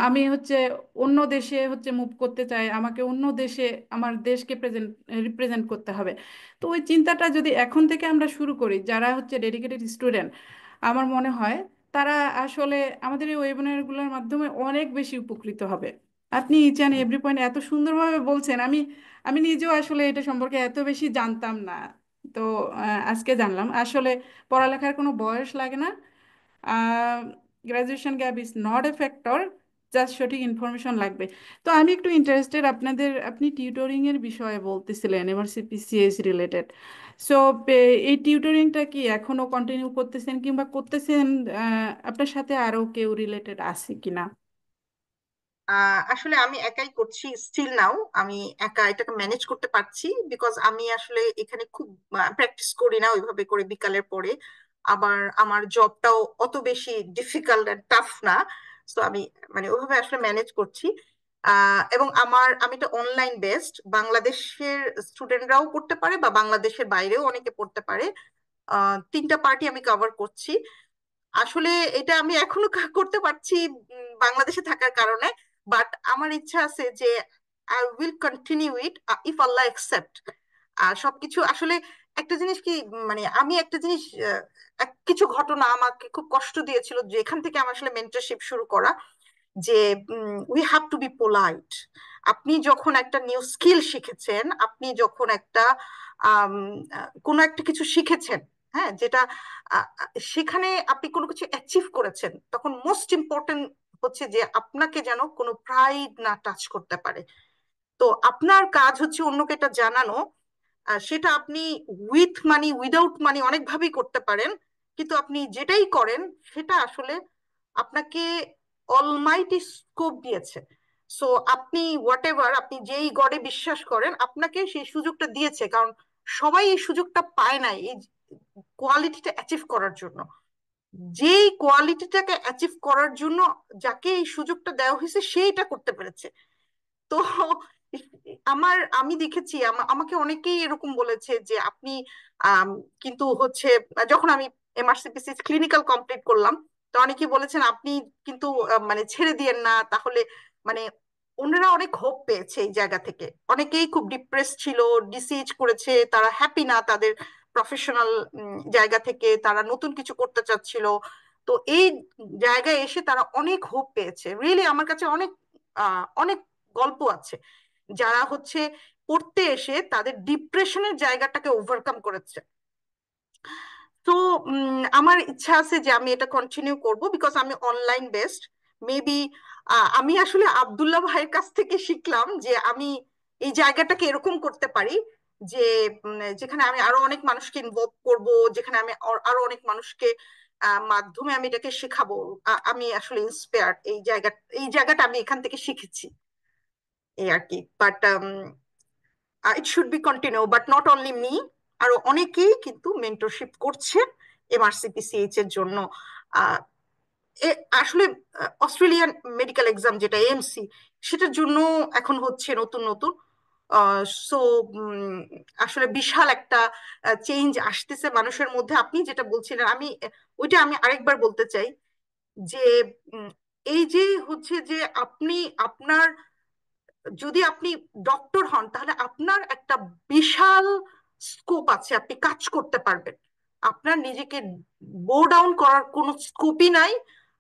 আমি হচ্ছে অন্য দেশে হচ্ছে মুভ করতে চাই, আমাকে অন্য দেশে আমার দেশকে রিপ্রেজেন্ট করতে হবে। তো ওই চিন্তাটা যদি এখন থেকে আমরা শুরু করি যারা হচ্ছে ডেডিকেটেড স্টুডেন্ট, আমার মনে হয় তারা আসলে আমাদের এই ওয়েবিনারগুলোর মাধ্যমে অনেক বেশি উপকৃত হবে। আপনি ইচ অ্যান্ড এভরি পয়েন্ট এত সুন্দরভাবে বলছেন, আমি আমি নিজেও আসলে এটা সম্পর্কে এত বেশি জানতাম না। তো আজকে জানলাম আসলে পড়ালেখার কোনো বয়স লাগে না, graduation gap is not a factor, just সঠিক ইনফরমেশন লাগবে। তো আমি একটু ইন্টারেস্টেড আপনাদের, আপনি টিউটরিং এর বিষয়ে বলতেছিলেন এমআরসিপিসিএস রিলেটেড। সো এই টিউটরিংটা কি এখনো কন্টিনিউ করতেছেন কিংবা করতেছেন? আপনার সাথে আরো কেউ রিলেটেড আছে কিনা? আসলে আমি একাই করছি স্টিল নাও, আমি একা এটাকে ম্যানেজ করতে পারছি, বিকজ আমি আসলে এখানে খুব প্র্যাকটিস করি না ওইভাবে করে বিকালের পরে। আবার আমার জবটাও অত বেশি ডিফিকাল্ট এন্ড টাফ না, তো আমি মানে ওইভাবে আসলে ম্যানেজ করছি। এবং আমি এটা অনলাইন বেসড, বাংলাদেশের স্টুডেন্টরাও পড়তে পারে বা বাংলাদেশের বাইরেও অনেকে পড়তে পারে। তিনটা পার্টি আমি কভার করছি। আসলে এটা আমি এখনো করতে পারছি বাংলাদেশে থাকার কারণে, বাট আমার ইচ্ছা আছে যে I will continue it if Allah accept. আর সবকিছু আসলে একটা জিনিস কি, মানে আমি একটা জিনিস কিছু ঘটনা আমাকে খুব কষ্ট দিয়েছিল, যে এখান থেকে আমার আসলে মেন্টরশিপ শুরু করা, যে we have to B polite. আপনি যখন একটা নিউ স্কিল শিখেছেন, আপনি যখন একটা আম, কোনো একটা কিছু শিখেছেন, হ্যাঁ, যেটা সেখানে আপনি কোনো কিছু অ্যাচিভ করেছেন, তখন মোস্ট ইম্পর্টেন্ট হচ্ছে যে আপনাকে যেন কোনো প্রাইড না টাচ করতে পারে। তো আপনার কাজ হচ্ছে অন্যকে এটা জানানো। সেটা আপনি উইথ মানি উইদাউট মানি অনেকভাবেই করতে পারেন, কিন্তু আপনি যেটাই করেন সেটা আসলে আপনাকে অলমাইটি স্কোপ দিয়েছে। সো আপনি হোয়াট এভার, আপনি যেই গডে বিশ্বাস করেন, আপনাকে সেই সুযোগটা দিয়েছে, কারণ সবাই এই সুযোগটা পায় না এই কোয়ালিটিটা অ্যাচিভ করার জন্য। যেই কোয়ালিটিটাকে অ্যাচিভ করার জন্য যাকে এই সুযোগটা দেওয়া হয়েছে সেইটা করতে পেরেছে। তো আমি দেখেছি, আমাকে অনেকেই এরকম বলেছে যে আপনি আম, কিন্তু হচ্ছে যখন আমি এমআরসিপিসি ক্লিনিক্যাল কমপ্লিট করলাম, তো অনেকেই বলেছেন আপনি কিন্তু মানে ছেড়ে দিয়েন না তাহলে। মানে ওনারা অনেক হোপ পেয়েছে এই জায়গা থেকে, অনেকেই খুব ডিপ্রেস ছিল, ডিসিএইচ করেছে, তারা হ্যাপি না তাদের প্রফেশনাল জায়গা থেকে, তারা নতুন কিছু করতে চাচ্ছিল। তো এই জায়গায় এসে তারা অনেক হোপ পেয়েছে। রিয়েলি আমার কাছে অনেক অনেক গল্প আছে যারা হচ্ছে পড়তে এসে তাদের ডিপ্রেশনের জায়গাটাকে ওভারকাম করেছে। তো আমার ইচ্ছা আছে যে আমি এটা কন্টিনিউ করব, বিকজ আমি অনলাইন বেসড। মেবি আমি আসলে আব্দুল্লাহ ভাইয়ের কাছ থেকে শিখলাম যে আমি এই জায়গাটাকে এরকম করতে পারি যে যেখানে আমি আরো অনেক মানুষকে ইনভলভ করব, যেখানে আমি আরো অনেক মানুষকে মাধ্যমে আমি এটাকে শেখাবো। আমি আসলে ইন্সপায়ার্ড, এই জায়গাটা আমি এখান থেকে শিখেছি, এই আর কি। But it should be continue, but not only me, আরো অনেকেই কিন্তু মেন্টরশিপ করছে এমআরসিপিসিএইচ এর জন্য। আহ, আসলে অস্ট্রেলিয়ান মেডিকেল এক্সাম যেটা এএমসি, সেটার জন্য এখন হচ্ছে নতুন নতুন। সো আসলে বিশাল একটা চেঞ্জ আসতেছে মানুষের মধ্যে। আপনি যেটা বলছিলেন, ওইটা আমি আরেকবার বলতে চাই যে উম, এই যে হচ্ছে যে আপনার যদি আপনি ডক্টর হন, তাহলে আপনার একটা বিশাল স্কোপ আছে, আপনি কাজ করতে পারবেন। আপনার নিজেকে বো ডাউন করার কোনো স্কোপই নাই।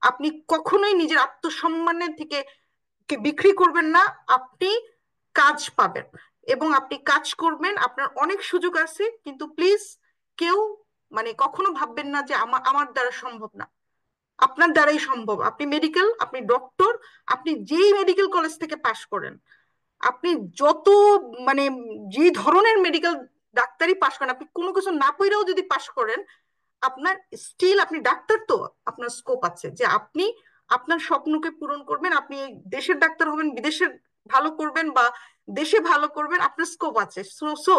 আপনি কখনোই নিজের আত্মসম্মানের থেকে বিক্রি করবেন না। আপনি কাজ পাবেন এবং আপনি কাজ করবেন, আপনার অনেক সুযোগ আছে। কিন্তু প্লিজ কেউ মানে কখনো ভাববেন না যে আমার আমার দ্বারা সম্ভব না। আপনার দ্বারাই সম্ভব। আপনি ডক্টর, আপনি যেই মেডিকেল কলেজ থেকে পাশ করেন, আপনি যত মানে যে ধরনের মেডিকেল ডাক্তারি পাশ করেন, আপনি কোনো কিছু না পড়েও যদি পাশ করেন, আপনার স্টিল আপনি ডাক্তার, তো আপনার স্কোপ আছে যে আপনি আপনার স্বপ্নকে পূরণ করবেন। আপনি দেশের ডাক্তার হবেন, বিদেশের ভালো করবেন, বা দেশে ভালো করবেন, আপনার স্কোপ আছে। সো সো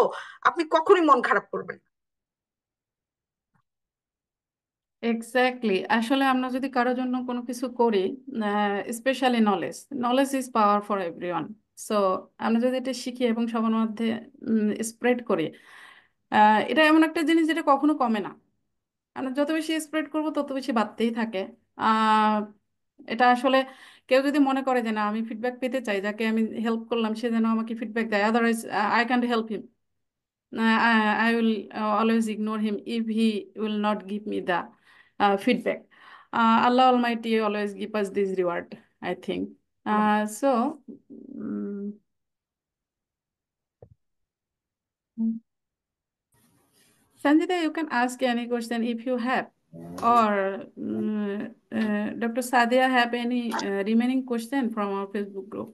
আপনি কখনোই মন খারাপ করবেন না। এক্স্যাক্টলি, আসলে আমরা যদি কারোর জন্য কোনো কিছু করি, specially knowledge, knowledge is power for everyone. So আমরা যদি এটা শিখি এবং সবার মধ্যে স্প্রেড করি, এটা এমন একটা জিনিস যেটা কখনো কমে না। আমরা যত বেশি স্প্রেড করব তত বেশি বাড়তেই থাকে। আহ, এটা আসলে কেউ যদি মনে করে যে না, আমি ফিডব্যাক পেতে চাই, যাকে আমি হেল্প করলাম সে যেন আমাকে ফিডব্যাক দেয়, otherwise I can't help him, I will always ignore him if he will not give me the feedback. Allah Almighty always give us this reward, I think. So, mm, Sanjita, you can ask any question if you have, or Dr. Sadia have any remaining question from our Facebook group.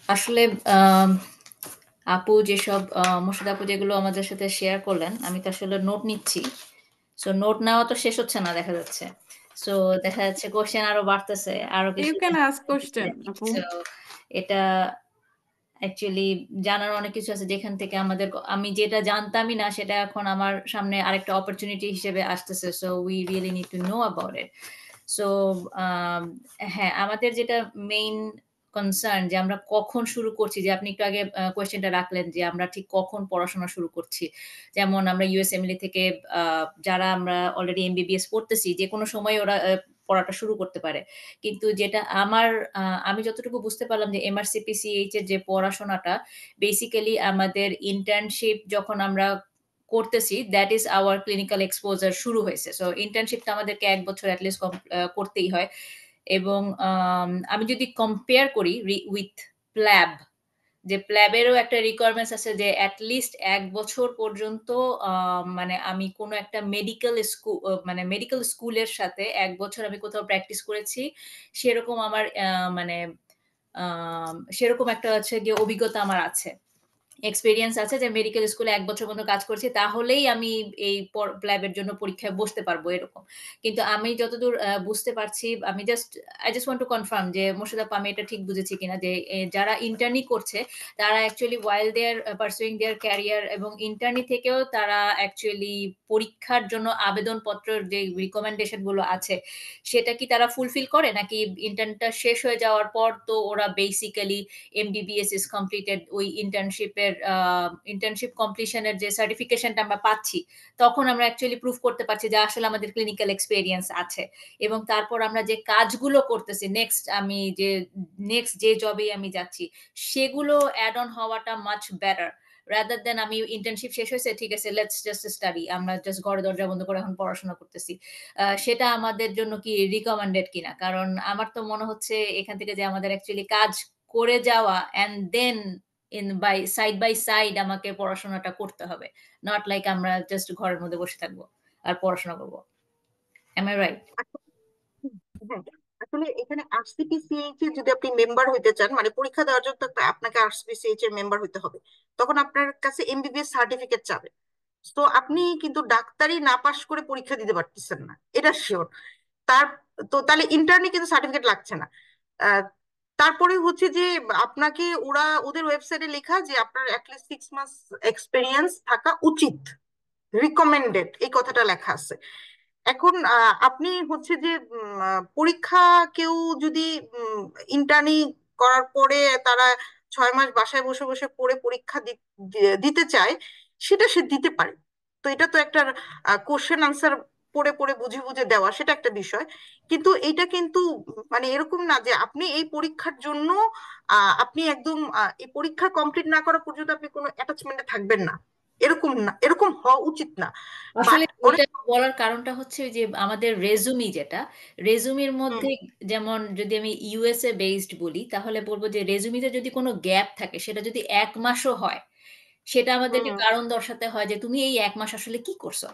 আসলে আপু যেসব মোর্শেদ আপু যেগুলো আমাদের সাথে share করলেন, আমি তো আসলে নোট নিচ্ছি। সো নোট নেওয়া তো শেষ হচ্ছে না দেখা যাচ্ছে। সো দেখা যাচ্ছে কোশ্চেন আরো বাড়তেছে, আরো কিছু You can ask question, so Apu. এটা অ্যাকচুয়ালি জানার অনেক কিছু আছে যেখান থেকে আমি যেটা জানতামই না সেটা এখন আমার সামনে আরেকটা অপরচুনিটি হিসেবে আসতেছে। So we really need to know about it. So হ্যাঁ, আমাদের যেটা মেইন কনসার্ন যে আমরা কখন শুরু করছি, যে আপনি একটু আগে কোয়েশ্চেনটা রাখলেন যে আমরা ঠিক কখন পড়াশোনা শুরু করছি। যেমন আমরা ইউএসএমএলএ থেকে যারা আমরা অলরেডি এমবিবিএস পড়তেছি, যে কোনো সময় ওরা পড়াটা শুরু করতে পারে। কিন্তু যেটা আমি যতটুকু বুঝতে পারলাম যে এমআরসিপিসিএইচ এর যে পড়াশোনাটা বেসিক্যালি আমাদের ইন্টার্নশিপ যখন আমরা করতেছি, that is our clinical exposure শুরু হয়েছে। সো ইন্টার্নশিপটা আমাদেরকে ১ বছর এট লিস্ট করতেই হয়। এবং আমি যদি কম্পেয়ার করি উইথ প্ল্যাব, যে প্ল্যাবেরও একটা রিকোয়ারমেন্টস আছে যে এট লিস্ট ১ বছর পর্যন্ত মানে আমি কোনো একটা মানে মেডিকেল স্কুলের সাথে ১ বছর আমি কোথাও প্র্যাকটিস করেছি। সেরকম আমার মানে সেরকম একটা হচ্ছে গিয়ে অভিজ্ঞতা আমার আছে। এক্সপেরিয়েন্স আছে যে মেডিকেল স্কুলে ১ বছর পর্যন্ত কাজ করছি, তাহলেই আমি এই প্ল্যাবের জন্য পরীক্ষায় বসতে পারবো এরকম। কিন্তু আমি যতদূর বুঝতে পারছি, I just want to confirm যে মোর্শেদ আপা আমি এটা ঠিক বুঝেছি কিনা, যে যারা ইন্টার্নি করছে তারা actually while they are pursuing their career এবং ইন্টার্নি থেকেও তারা অ্যাকচুয়ালি পরীক্ষার জন্য আবেদনপত্রের যে রিকমেন্ডেশন গুলো আছে সেটা কি তারা ফুলফিল করে, নাকি ইন্টার্নটা শেষ হয়ে যাওয়ার পর তো ওরা বেসিক্যালি এমবিবিএস ইজ কমপ্লিটেড, ওই ইন্টার্নশিপ কমপ্লিশনের যে সার্টিফিকেশনটা আমরা পাচ্ছি, তখন আমরা অ্যাকচুয়ালি প্রুফ করতে পারছি যে আসলে আমাদের ক্লিনিক্যাল এক্সপেরিয়েন্স আছে। এবং তারপর আমরা যে কাজগুলো করতেছি, নেক্সট যে জবে আমি যাচ্ছি, সেগুলো অ্যাড অন হওয়াটা মাচ বেটার, রাদার দেন আমি ইন্টার্নশিপ শেষ হয়েছে, ঠিক আছে লেটস জাস্ট স্টাডি, আমরা জাস্ট ঘরে দরজা বন্ধ করে এখন পড়াশোনা করতেছি। সেটা আমাদের জন্য কি রিকমেন্ডেড কিনা? কারণ আমার তো মনে হচ্ছে এখান থেকে যে আমাদের অ্যাকচুয়ালি কাজ করে যাওয়া অ্যান্ড দেন বাই সাইড আমাকে পড়াশোনাটা করতে হবে, নট লাইক আমরা জাস্ট ঘরের মধ্যে বসে থাকবো আর পড়াশোনা করবো। Am I right? হ্যাঁ, আসলে এখানে আরসিপিসিএইচ এর যদি আপনি মেম্বার হইতে চান, মানে পরীক্ষা দেওয়ার জন্য তো আপনাকে আরসিপিসিএইচ এর মেম্বার হইতে হবে, তখন আপনার কাছে এমবিবিএস সার্টিফিকেট চাবে। তো আপনি কিন্তু ডাক্তারি না পাশ করে পরীক্ষা দিতে পারতেছেন না, এটা শিওর। তার তো তাহলে ইন্টার্নি কিন্তু সার্টিফিকেট লাগছে না। আহ, তারপরে হচ্ছে যে আপনাকে ওদের ওয়েবসাইটে লেখা যে আপনার অ্যাটলিস্ট 6 মাস এক্সপিরিয়েন্স থাকা উচিত, রিকমেন্ডেড, এই কথাটা লেখা আছে। এখন আপনি হচ্ছে যে পরীক্ষা কেউ যদি ইন্টার্নি করার পরে তারা 6 মাস বাসায় বসে বসে পড়ে পরীক্ষা দিতে চায়, সেটা সে দিতে পারে। তো এটা তো একটা কোশ্চেন আনসার পড়ে পড়ে বুঝে বুঝে দেওয়া, সেটা একটা বিষয়। কিন্তু এটা কিন্তু মানে এরকম না যে আপনি এই পরীক্ষার জন্য আপনি একদম এই পরীক্ষা কমপ্লিট না করা পর্যন্ত আপনি কোনো অ্যাটাচমেন্টে থাকবেন না, এরকম না, এরকম হওয়া উচিত না। বাট আসলে অনেক এটা বলার কারণটা হচ্ছে যে আমাদের রেজুমির হুম মধ্যে, যেমন যদি আমি ইউএসএ বেসড বলি তাহলে বলবো যে রেজুমিতে যদি কোনো গ্যাপ থাকে, সেটা যদি 1 মাসও হয়, সেটা আমাদেরকে হুম কারণ দর্শাতে হয় যে তুমি এই 1 মাস আসলে কি করছো।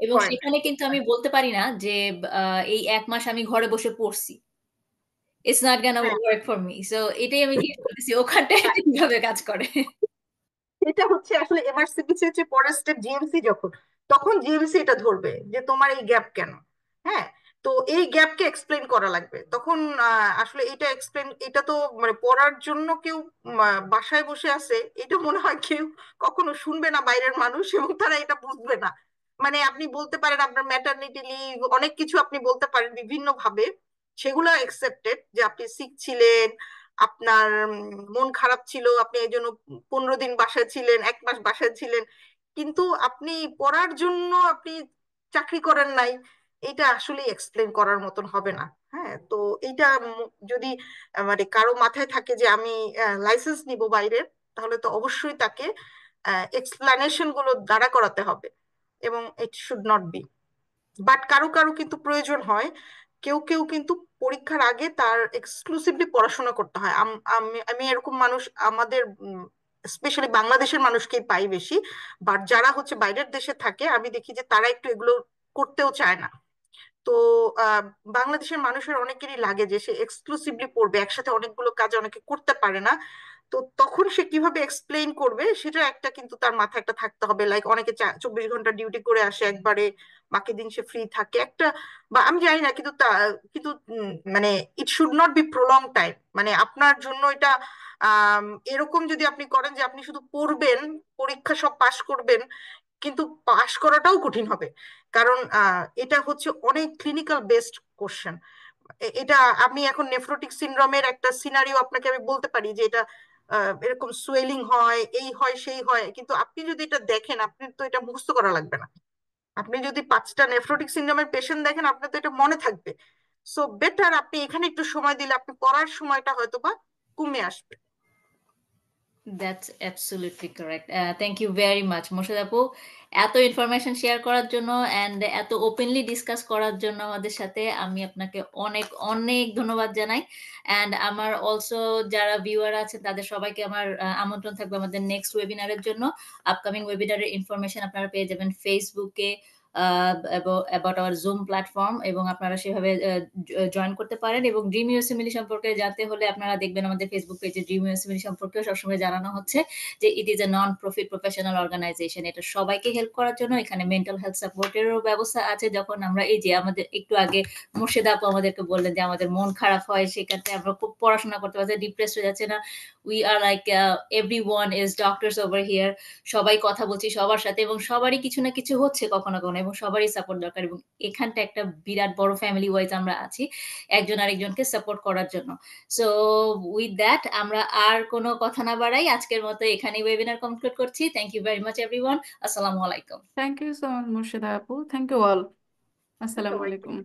এবং করেন। সেখানে কিন্তু আমি বলতে পারি না যে এই 1 মাস আমি ঘরে বসে পড়ছি, ইটস নট গানা হ্যাঁ ওয়ার্ক ফর মি। সো এটাই আমি জিজ্ঞেস করতেছি ওখানটায় হ্যাঁ, কিভাবে কাজ করে। এটা হচ্ছে আসলে এমআরসিপিসি হচ্ছে পরের স্টেপ জিএমসি, যখন তখন জিএমসি এটা ধরবে যে তোমার এই গ্যাপ কেন। হ্যাঁ, তো এই গ্যাপকে এক্সপ্লেন করা লাগবে তখন। আসলে এটা এক্সপ্লেন, এটা তো মানে পড়ার জন্য কেউ বাসায় বসে আছে, এটা মনে হয় কেউ কখনো শুনবে না বাইরের মানুষ, এবং তারা এটা বুঝবে না। মানে আপনি বলতে পারেন আপনার ম্যাটারনিটি লিভ, অনেক কিছু আপনি বলতে পারেন বিভিন্ন ভাবে, সেগুলো একসেপ্টেড যে আপনি সিক ছিলেন, আপনার মন খারাপ ছিল, আপনি এই জন্য 15 দিন বাসায় ছিলেন, 1 মাস বাসায় ছিলেন, কিন্তু আপনি পড়ার জন্য আপনি চাকরি করেন নাই, এটা আসলে এক্সপ্লেন করার মতন হবে না। হ্যাঁ, তো এইটা যদি মানে কারো মাথায় থাকে যে আমি লাইসেন্স নিব বাইরের, তাহলে তো অবশ্যই তাকে এক্সপ্লানেশন গুলো দাঁড়া করাতে হবে, এবং it should not be. But কারো কারো কিন্তু প্রয়োজন হয়, কেউ কেউ কিন্তু পরীক্ষার আগে তার এক্সক্লুসিভলি পড়াশোনা করতে হয়। আমি আমি এরকম মানুষ আমাদের স্পেশালি বাংলাদেশের মানুষকেই পাই বেশি। বাট যারা হচ্ছে বাইরের দেশে থাকে আমি দেখি যে তারা একটু এগুলো করতেও চায় না। তো আহ, বাংলাদেশের মানুষের অনেকেরই লাগে যে সে এক্সক্লুসিভলি পড়বে, একসাথে অনেকগুলো কাজ অনেকে করতে পারে না। তো তখন সে কিভাবে এক্সপ্লেইন করবে সেটা একটা কিন্তু তার মাথায় একটা থাকতে হবে। লাইক অনেকে 24 ঘন্টা ডিউটি করে আসে একবারে, বাকি দিন সে ফ্রি থাকে একটা, বা আমি জানি না, কিন্তু কিন্তু মানে it should not be prolong time. মানে আপনার জন্য এটা আম, এরকম যদি আপনি করেন যে আপনি শুধু পড়বেন, পরীক্ষা সব পাশ করবেন, কিন্তু পাশ করাটাও কঠিন হবে। কারণ এটা হচ্ছে অনেক ক্লিনিক্যাল বেসড কোশ্চেন। এটা আমি এখন নেফ্রোটিক সিনড্রোমের একটা সিনারিও আপনাকে আমি বলতে পারি যে এটা এরকম সোয়েলিং হয়, এই হয় সেই হয়, কিন্তু আপনি যদি এটা দেখেন আপনি তো এটা মুখস্থ করা লাগবে না। আপনি যদি 5টা নেফ্রোটিক সিনড্রোমের পেশেন্ট দেখেন আপনার তো এটা মনে থাকবে। সো বেটার আপনি এখানে একটু সময় দিলে আপনি পড়ার সময়টা হয়তো বা কমে আসবে। That's absolutely correct. Thank you very much Morshed আপু, এত ইনফরমেশন শেয়ার করার জন্য অ্যান্ড এত ওপেনলি ডিসকাস করার জন্য আমাদের সাথে। আমি আপনাকে অনেক অনেক ধন্যবাদ জানাই। অ্যান্ড আমার অলসো যারা ভিউয়ার আছেন তাদের সবাইকে আমার আমন্ত্রণ থাকবে আমাদের নেক্সট ওয়েবিনারের জন্য। আপকামিং ওয়েবিনারের ইনফরমেশন আপনারা পেয়ে যাবেন ফেসবুকে অ্যাবাউট আওয়ার জুম প্ল্যাটফর্ম, এবং আপনারা সেভাবে জয়েন করতে পারেন। এবং ড্রিম ইউএসএমএলি সম্পর্কে জানতে হলে আপনারা দেখবেন আমাদের ফেসবুক পেজে ড্রিম ইউএসএমএলি সম্পর্কে সবসময় জানানো হচ্ছে যে it is a non profit professional organization. এটা সবাইকে হেল্প করার জন্য। এখানে মেন্টাল হেলথ সাপোর্টেরও ব্যবস্থা আছে। যখন আমরা এই যে আমাদের একটু আগে মুর্শিদা আপু আমাদেরকে বললেন যে আমাদের মন খারাপ হয়, সেক্ষেত্রে আমরা খুব পড়াশোনা করতে পারছি, ডিপ্রেস হয়ে যাচ্ছে না, we are like everyone is doctors over here. সবাই কথা বলছি সবার সাথে, এবং সবারই কিছু না কিছু হচ্ছে কখনো কখনো, এবং সবারই সাপোর্ট দরকার। এবং এখানটা একটা বিরাট বড় ফ্যামিলি ওয়াইজ আমরা আছি একজন আরেকজনকে সাপোর্ট করার জন্য। সো উইথ দ্যাট আমরা আর কোনো কথা না বাড়াই, আজকের মতো এখানেই ওয়েবিনার কমপ্লিট করছি। Thank you very much everyone. আসসালামু আলাইকুম। Thank you so much Murshida আপু, থ্যাংক ইউ অল, আসসালামু সবাইকে আলাইকুম।